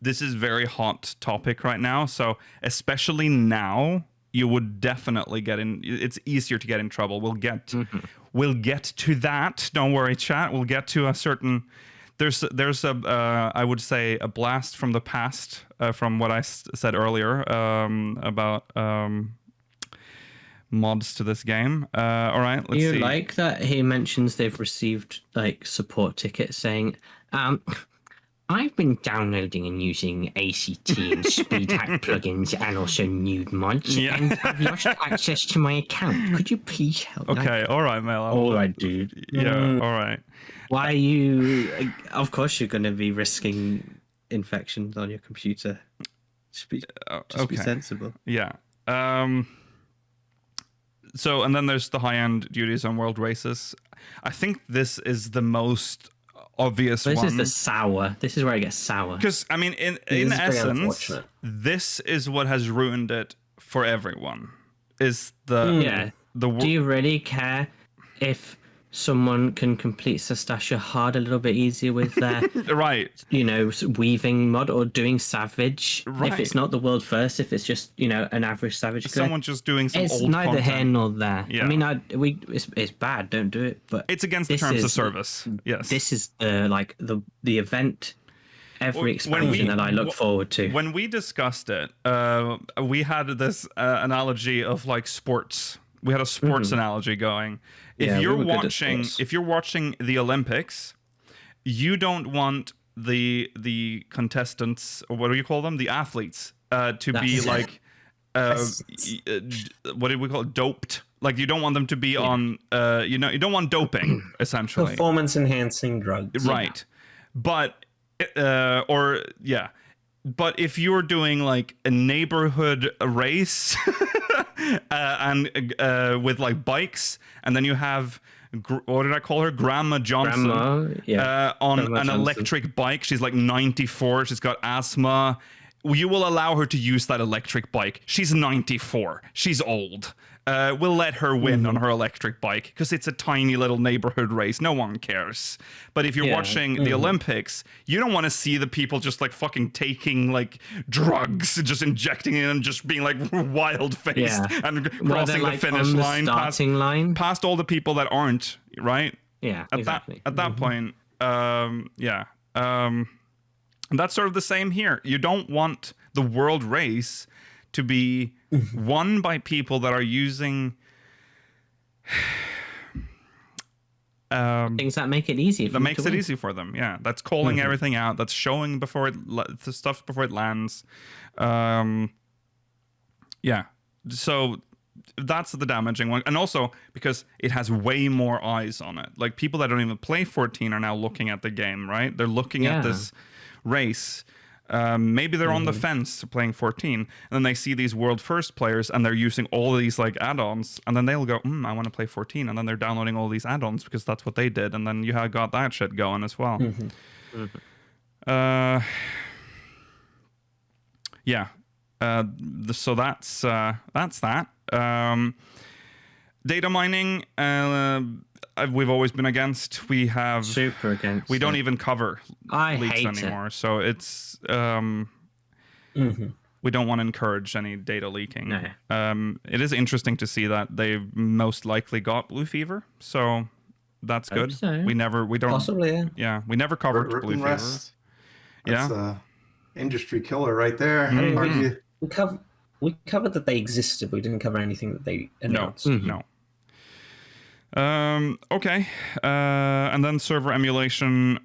this is very hot topic right now, so especially now, you would definitely get in. It's easier to get in trouble. We'll get to that. Don't worry, chat. We'll get to a certain. There's a I would say a blast from the past from what I said earlier about mods to this game. All right, let's see. Like that he mentions they've received like support tickets saying, I've been downloading and using ACT and SpeedHack plugins and also nude mods, and I've lost access to my account. Could you please help? Okay, all right, Mel. All right, dude. Yeah, all right. Why are you? Of course, you're going to be risking infections on your computer. Just be sensible. Yeah. So, and then there's the high-end duties on world races. I think this is the most obvious one. This is the sour. This is where it gets sour. Because, I mean, in essence, this is what has ruined it for everyone. Is the Do you really care if someone can complete Sestasha hard a little bit easier with their right, weaving mod or doing savage? Right. If it's not the world first, if it's just an average savage, someone just doing some it's old neither content. here nor there. Yeah. I mean, it's bad. Don't do it. But it's against the terms of service. Yes, this is the event every expansion that I look forward to. When we discussed it, we had this analogy of like sports. We had a sports analogy going. If you're watching the Olympics, you don't want the contestants, or what do you call them? The athletes, to be like, what do we call it? Doped. Like you don't want them to be on, you don't want doping essentially. Performance enhancing drugs. Right. But, but if you're doing like a neighborhood race and with like bikes, and then you have, what did I call her? Grandma Johnson on an electric bike. She's like 94. She's got asthma. You will allow her to use that electric bike. She's 94. She's old. We'll let her win on her electric bike because it's a tiny little neighborhood race. No one cares. But if you're watching the Olympics, you don't want to see the people just like fucking taking like drugs, just injecting it and just being like wild faced and crossing the finish line, past all the people that aren't, right? Yeah, exactly. At that point, that's sort of the same here. You don't want the world race to be won by people that are using things that make it easy. That makes it easy for them. Yeah, that's calling everything out. That's showing the stuff before it lands. So that's the damaging one, and also because it has way more eyes on it. Like people that don't even play 14 are now looking at the game. Right? They're looking at this race. Maybe they're on the fence playing 14, and then they see these world first players and they're using all these like add-ons, and then they'll go, I want to play 14, and then they're downloading all these add-ons because that's what they did, and then you have got that shit going as well. So that's that. Data mining, we've always been against. We have super against. We don't even cover leaks anymore. So it's we don't want to encourage any data leaking. No. It is interesting to see that they've most likely got blue fever. So that's good. So. We don't possibly we never covered blue fever. That's industry killer right there. We covered that they existed, but we didn't cover anything that they announced. No. Okay. And then server emulation,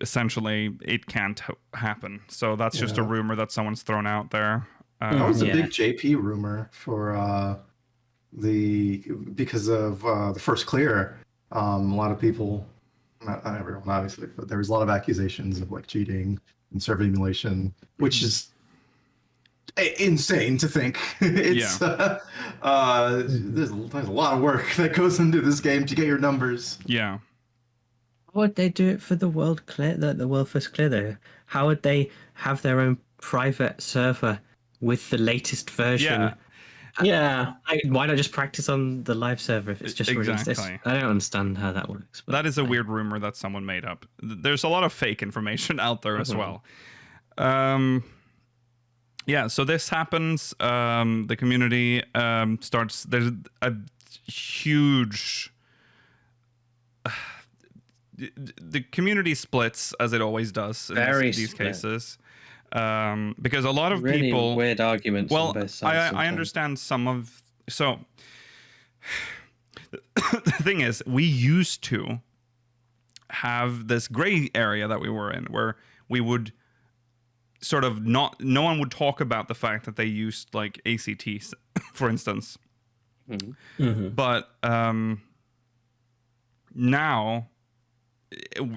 essentially, it can't happen. So that's just a rumor that someone's thrown out there. That was a big JP rumor for because of the first clear. A lot of people, not everyone obviously, but there was a lot of accusations of like cheating and server emulation, which is insane to think. It's there's a lot of work that goes into this game to get your numbers. Yeah. How would they do it for the world clear, the world first clear though? How would they have their own private server with the latest version? Why not just practice on the live server if it's just released? I don't understand how that works. But that is a weird rumor that someone made up. There's a lot of fake information out there as well. So this happens. The community starts. There's a huge. The community splits as it always does in these cases, because a lot of really people weird arguments. Well, on both sides I understand some of. So the thing is, we used to have this gray area that we were in, where we would sort of no one would talk about the fact that they used like ACT, for instance. But now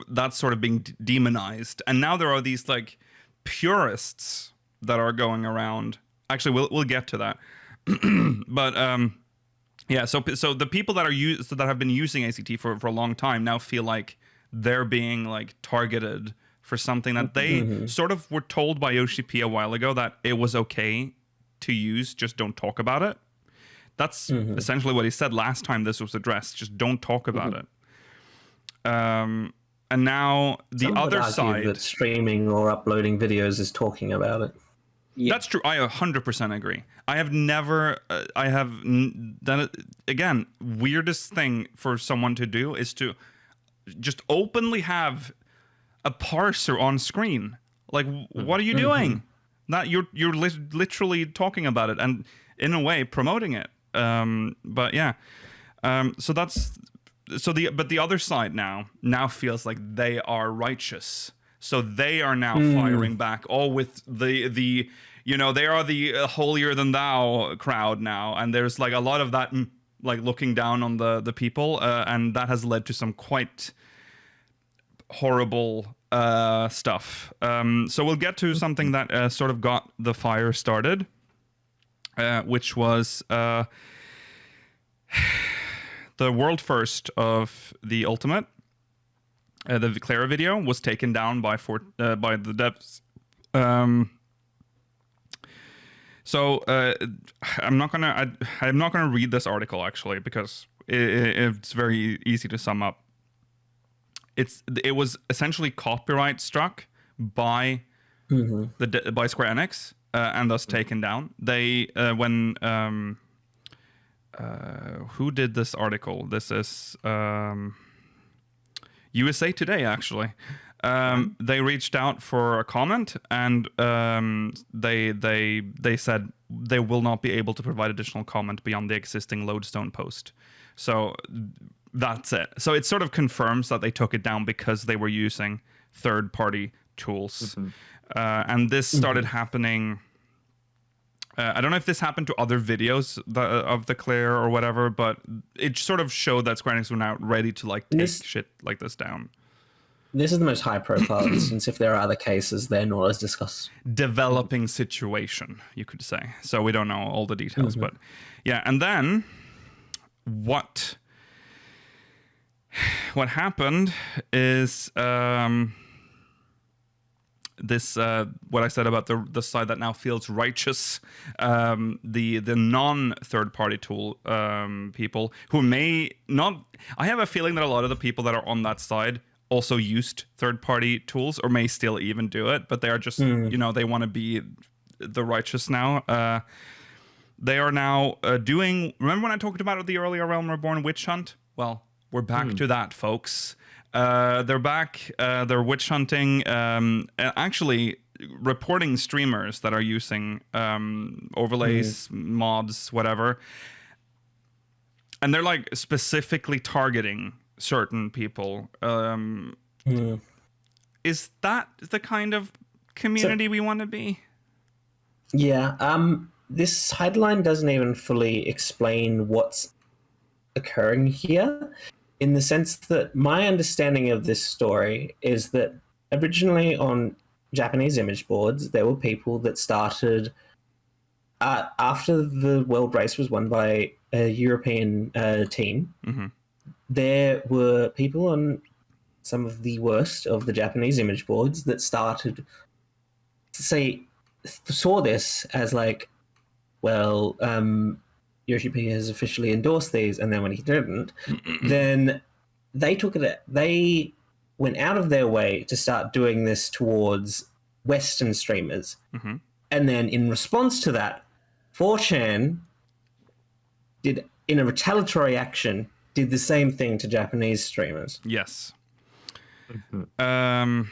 that's sort of being demonized, and now there are these like purists that are going around. Actually, we'll get to that. But so the people that have been using ACT for a long time now feel like they're being like targeted for something that they sort of were told by Yoshi-P a while ago that it was okay to use, just don't talk about it. That's essentially what he said last time this was addressed, just don't talk about it. And now the other side, that streaming or uploading videos is talking about it. That's true. I 100% agree. I have never, done it. Again, weirdest thing for someone to do is to just openly have a parser on screen. Like, what are you doing? Not you're literally talking about it and in a way promoting it. But yeah, but the other side now feels like they are righteous. So they are now firing back, all with the you know, they are the holier than thou crowd now, and there's like a lot of that like looking down on the people, and that has led to some quite horrible stuff. So we'll get to something that sort of got the fire started, which was the world first of the Ultimate. The Clara video was taken down by the devs. So I'm not gonna read this article actually, because it's very easy to sum up. It was essentially copyright struck by by Square Enix and thus taken down. They who did this article? This is USA Today actually. They reached out for a comment, and they said they will not be able to provide additional comment beyond the existing Lodestone post. So that's it. So it sort of confirms that they took it down because they were using third-party tools. And this started happening. I don't know if this happened to other videos of the Claire or whatever, but it sort of showed that Square Enix were now ready to like take shit like this down. This is the most high-profile instance. If there are other cases, they're not as discussed. Developing situation, you could say. So we don't know all the details, but yeah. And then what happened is this what I said about the side that now feels righteous, the non third-party tool people who may not. I have a feeling that a lot of the people that are on that side also used third-party tools, or may still even do it, but they are just you know, they want to be the righteous now. They are now doing. Remember when I talked about the earlier Realm Reborn witch hunt? Well, we're back to that, folks. They're back. They're witch hunting. Actually, reporting streamers that are using overlays, mods, whatever, and they're like specifically targeting certain people. Is that the kind of community we want to be? Yeah. This headline doesn't even fully explain what's occurring here, in the sense that my understanding of this story is that originally on Japanese image boards, there were people that started after the world race was won by a European team. There were people on some of the worst of the Japanese image boards that started to saw this as like, well, Yoshi-P has officially endorsed these, and then when he didn't, then they went out of their way to start doing this towards Western streamers. And then in response to that, 4chan did, in a retaliatory action, did the same thing to Japanese streamers. Yes. Love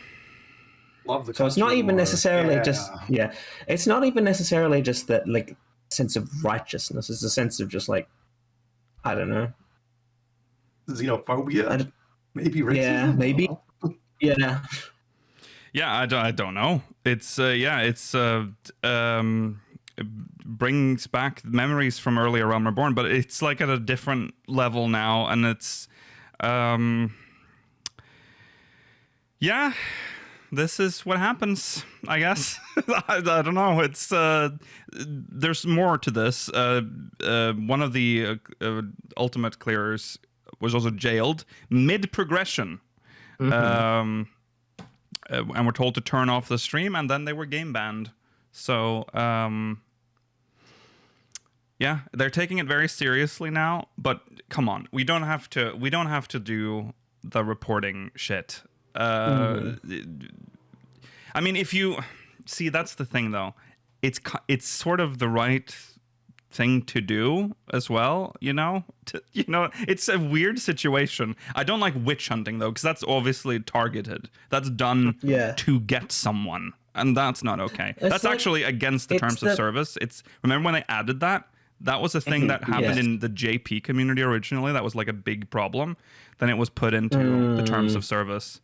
the So it's not even necessarily it's not even necessarily just that like sense of righteousness. It's a sense of just like, I don't know, xenophobia, maybe racism. Yeah, maybe. Yeah. Yeah, I don't know. It's it brings back memories from earlier Realm Reborn, but it's like at a different level now, and it's yeah, this is what happens, I guess. I don't know. It's there's more to this. One of the ultimate clearers was also jailed mid-progression. And we're told to turn off the stream, and then they were game banned. So yeah, they're taking it very seriously now. But come on, we don't have to do the reporting shit. I mean, if you see, that's the thing though. It's sort of the right thing to do as well, it's a weird situation. I don't like witch hunting though, because that's obviously targeted. That's done to get someone, and that's not okay. That's actually against the terms of service. Remember when they added that? That was a thing that happened in the JP community originally. That was like a big problem. Then it was put into the terms of service.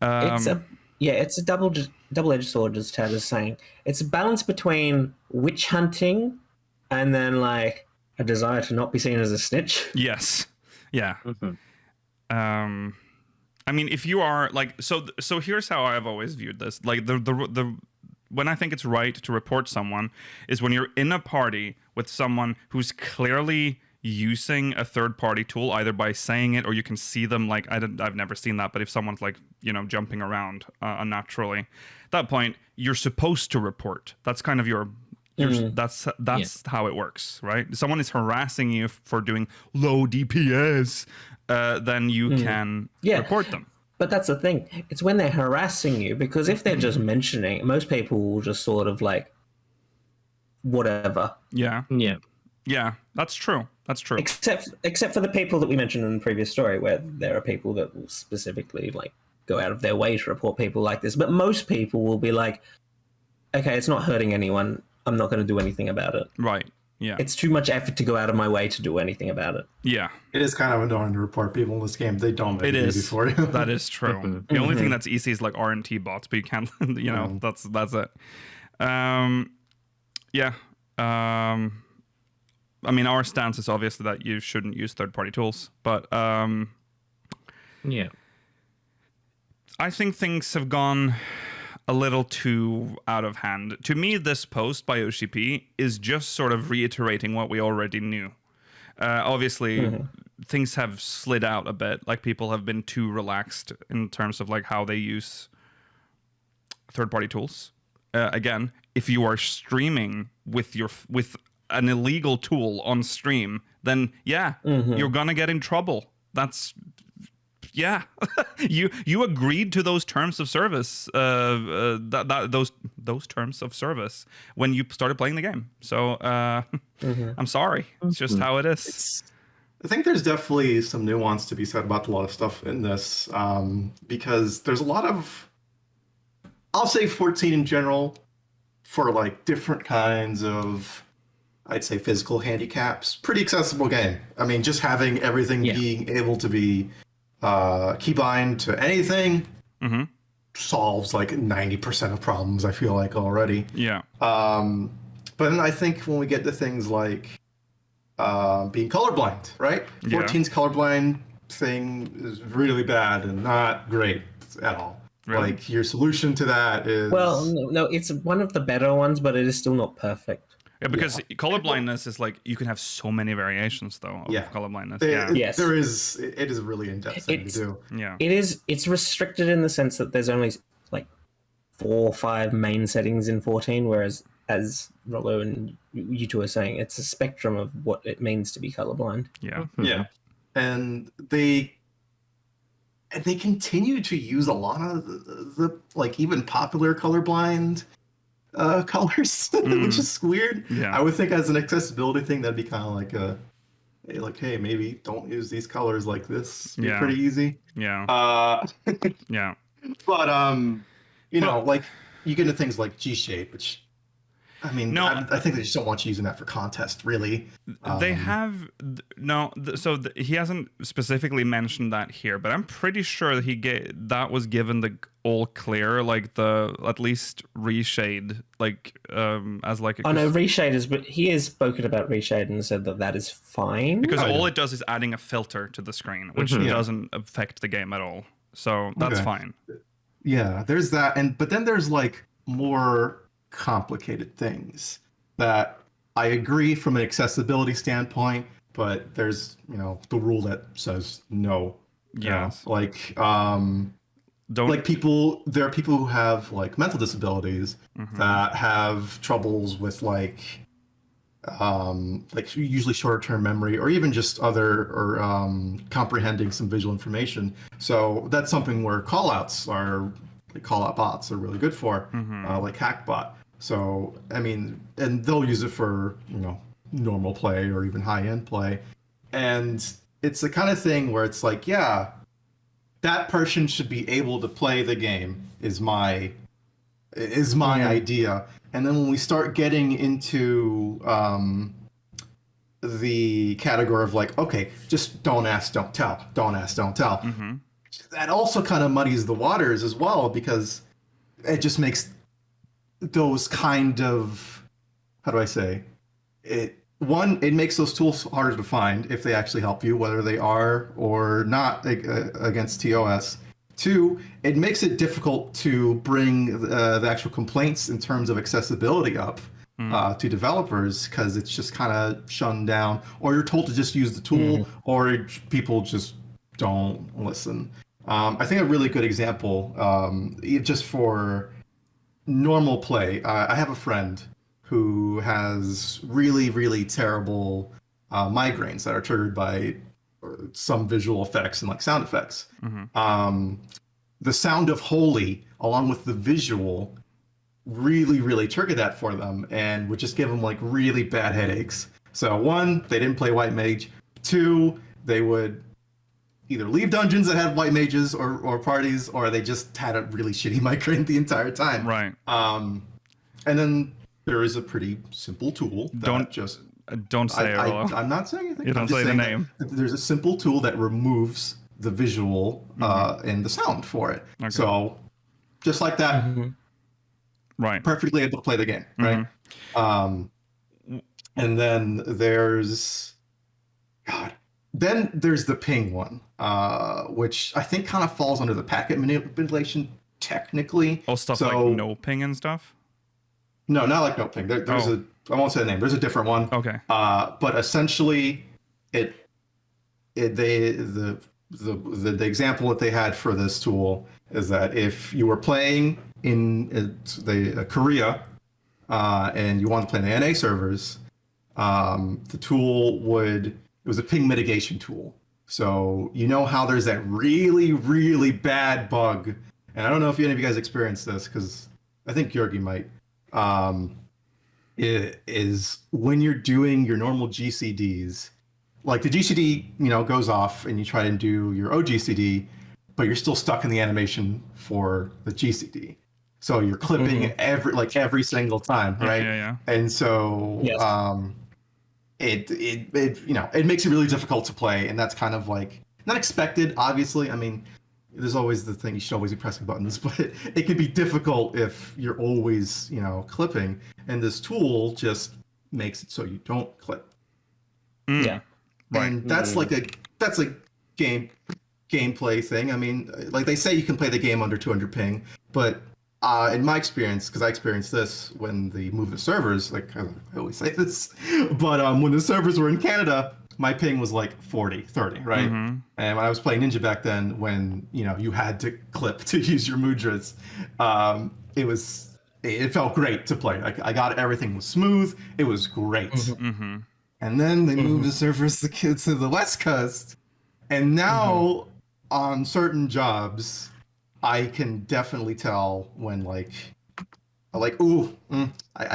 It's a double-edged sword, as Chad is saying. It's a balance between witch hunting and then like a desire to not be seen as a snitch. Yes. Yeah. I mean, if you are like, so here's how I've always viewed this. Like the when I think it's right to report someone is when you're in a party with someone who's clearly using a third-party tool, either by saying it or you can see them. Like I've never seen that, but if someone's like jumping around unnaturally, at that point you're supposed to report. That's kind of that's how it works, right? If someone is harassing you for doing low DPS, then you can report them. But that's the thing. It's when they're harassing you, because if they're just mentioning, most people will just sort of like, whatever. Yeah. That's true. Except for the people that we mentioned in the previous story, where there are people that will specifically like go out of their way to report people like this. But most people will be like, okay, it's not hurting anyone. I'm not going to do anything about it. Right. Yeah. It's too much effort to go out of my way to do anything about it. Yeah. It is kind of annoying to report people in this game. They don't make it easy for you. That is true. The only thing that's easy is like RNT bots, but you can't, that's it. I mean, our stance is obviously that you shouldn't use third-party tools, but I think things have gone a little too out of hand. To me, this post by Yoshi-P is just sort of reiterating what we already knew. Obviously, things have slid out a bit. Like, people have been too relaxed in terms of like how they use third-party tools. Again, if you are streaming with an illegal tool on stream, then you're gonna get in trouble. That's you agreed to those terms of service, those terms of service when you started playing the game. So I'm sorry, it's just how it is. I think there's definitely some nuance to be said about a lot of stuff in this, because there's a lot of, I'll say 14 in general, for like different kinds of, I'd say, physical handicaps. Pretty accessible game. I mean, just having everything being able to be keybind to anything solves like 90% of problems, I feel like, already. Yeah. But then I think when we get to things like being colorblind, right? 14's colorblind thing is really bad and not great at all. Really? Like, your solution to that is... Well, no, it's one of the better ones, but it is still not perfect. Yeah, because colorblindness is like, you can have so many variations though of colorblindness. Yes. It is a really in-depth thing to do. Yeah. It's restricted in the sense that there's only like 4 or 5 main settings in 14, whereas, as Rollo and you two are saying, it's a spectrum of what it means to be colorblind. Yeah. Yeah. And they continue to use a lot of the like even popular colorblind colors, which is weird. Yeah. I would think as an accessibility thing that'd be kind of like hey, maybe don't use these colors like this. Be pretty easy. Yeah. Yeah. But you know, like you get into things like G shade, which I mean, no, I think they just don't want you using that for contest, really. They have he hasn't specifically mentioned that here, but I'm pretty sure that that was given the all clear, like the at least reshade, like as like. No, reshade is, but he has spoken about reshade and said that is fine because all it does is adding a filter to the screen, which doesn't affect the game at all. So that's fine. Yeah, there's that, but then there's like more complicated things that I agree from an accessibility standpoint, but there's the rule that says no. Yeah, like like people, there are people who have like mental disabilities that have troubles with like usually shorter term memory or even just comprehending some visual information. So that's something where callouts are call-out bots are really good for, like Hackbot. So I mean, and they'll use it for normal play or even high-end play. And it's the kind of thing where it's like, yeah, that person should be able to play the game is my idea. And then when we start getting into the category of like, okay, just don't ask, don't tell, don't ask, don't tell. That also kind of muddies the waters as well, because it just makes those kind of, how do I say it? One, it makes those tools harder to find if they actually help you, whether they are or not against TOS. Two, it makes it difficult to bring the actual complaints in terms of accessibility up to developers, because it's just kind of shunned down, or you're told to just use the tool, or people just don't listen. I think a really good example, just for normal play, I have a friend who has really, really terrible migraines that are triggered by some visual effects and like sound effects. The sound of Holy, along with the visual, really, really triggered that for them and would just give them like really bad headaches. So one, they didn't play White Mage. Two, they would either leave dungeons that had White Mages or parties, or they just had a really shitty migraine the entire time. Right. And then there is a pretty simple tool. Don't say it. I'm not saying anything. You don't say the name. There's a simple tool that removes the visual and the sound for it. Okay. So just like that, right, perfectly able to play the game, right? And then there's the ping one, which I think kind of falls under the packet manipulation technically. Oh, stuff like no ping and stuff? No, not like no ping. There's I won't say the name. There's a different one. Okay. But essentially, the example that they had for this tool is that if you were playing in Korea and you wanted to play in the NA servers, the tool it was a ping mitigation tool. So you know how there's that really, really bad bug, and I don't know if any of you guys experienced this, because I think Georgi might. It is when you're doing your normal GCDs, like the GCD, goes off and you try to do your OGCD, but you're still stuck in the animation for the GCD. So you're clipping every single time, right? Yeah. And so it makes it really difficult to play, and that's kind of like not expected, obviously. I mean, there's always the thing, you should always be pressing buttons, but it can be difficult if you're always, clipping. And this tool just makes it so you don't clip. Yeah. Right. And that's a gameplay thing. I mean, like they say you can play the game under 200 ping, but in my experience, because I experienced this when they moved the servers, like I always say this, but when the servers were in Canada, my ping was like 40, 30, right? And when I was playing Ninja back then, when you had to clip to use your mudras, it felt great to play. I got everything was smooth. It was great. And then they moved the servers to the West Coast, and now on certain jobs, I can definitely tell when I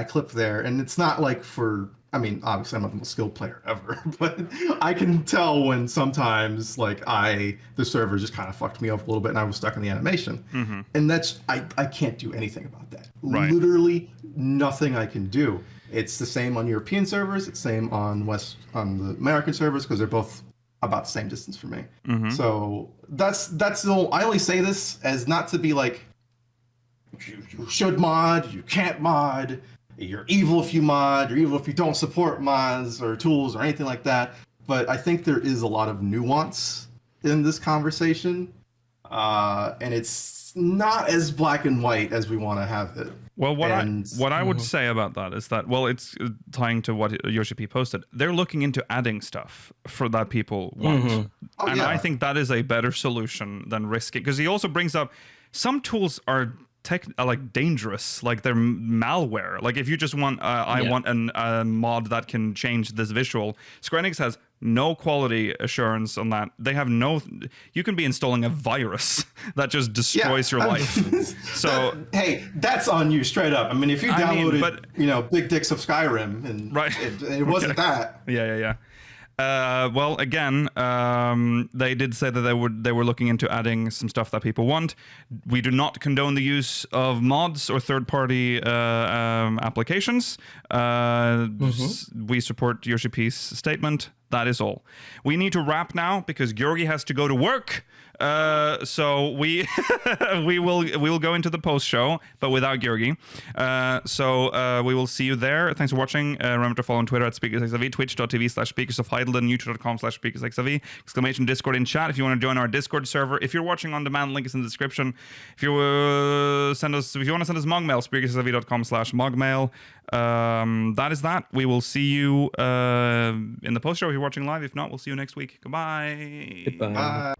clip there, and it's not like for. I mean, obviously, I'm not the most skilled player ever, but I can tell when sometimes, the server just kind of fucked me up a little bit, and I was stuck in the animation. And that's I can't do anything about that. Right. Literally nothing I can do. It's the same on European servers. It's the same on the American servers, because they're both about the same distance from me. So that's I only say this as not to be like, you should mod, you can't mod. You're evil if you mod, you're evil if you don't support mods or tools or anything like that. But I think there is a lot of nuance in this conversation, and it's not as black and white as we want to have it. Well, what I would say about that is that, it's tying to what Yoshi-P posted. They're looking into adding stuff for that people want, I think that is a better solution than risking. Because he also brings up some tools are dangerous, like they're malware. Like if you just want I want a mod that can change this visual, Square Enix has no quality assurance on that. They have no. You can be installing a virus that just destroys your life. So hey, that's on you straight up. I mean, if you downloaded, big dicks of Skyrim, and right. it wasn't that. Yeah. Well, again, they did say that they were looking into adding some stuff that people want. We do not condone the use of mods or third-party applications. We support Yoshi-P's statement. That is all. We need to wrap now because Georgi has to go to work. So we we will go into the post show, but without Georgi. So we will see you there. Thanks for watching. Remember to follow on Twitter at SpeakersXIV, twitch.tv/speakersofheidelden, youtube.com/speakersXIV, exclamation Discord in chat if you want to join our Discord server. If you're watching on demand, link is in the description. If you want to send us MogMail, speakersXIV.com/MogMail. That is that. We will see you in the post show if you're watching live. If not, we'll see you next week. Goodbye. Goodbye. Bye.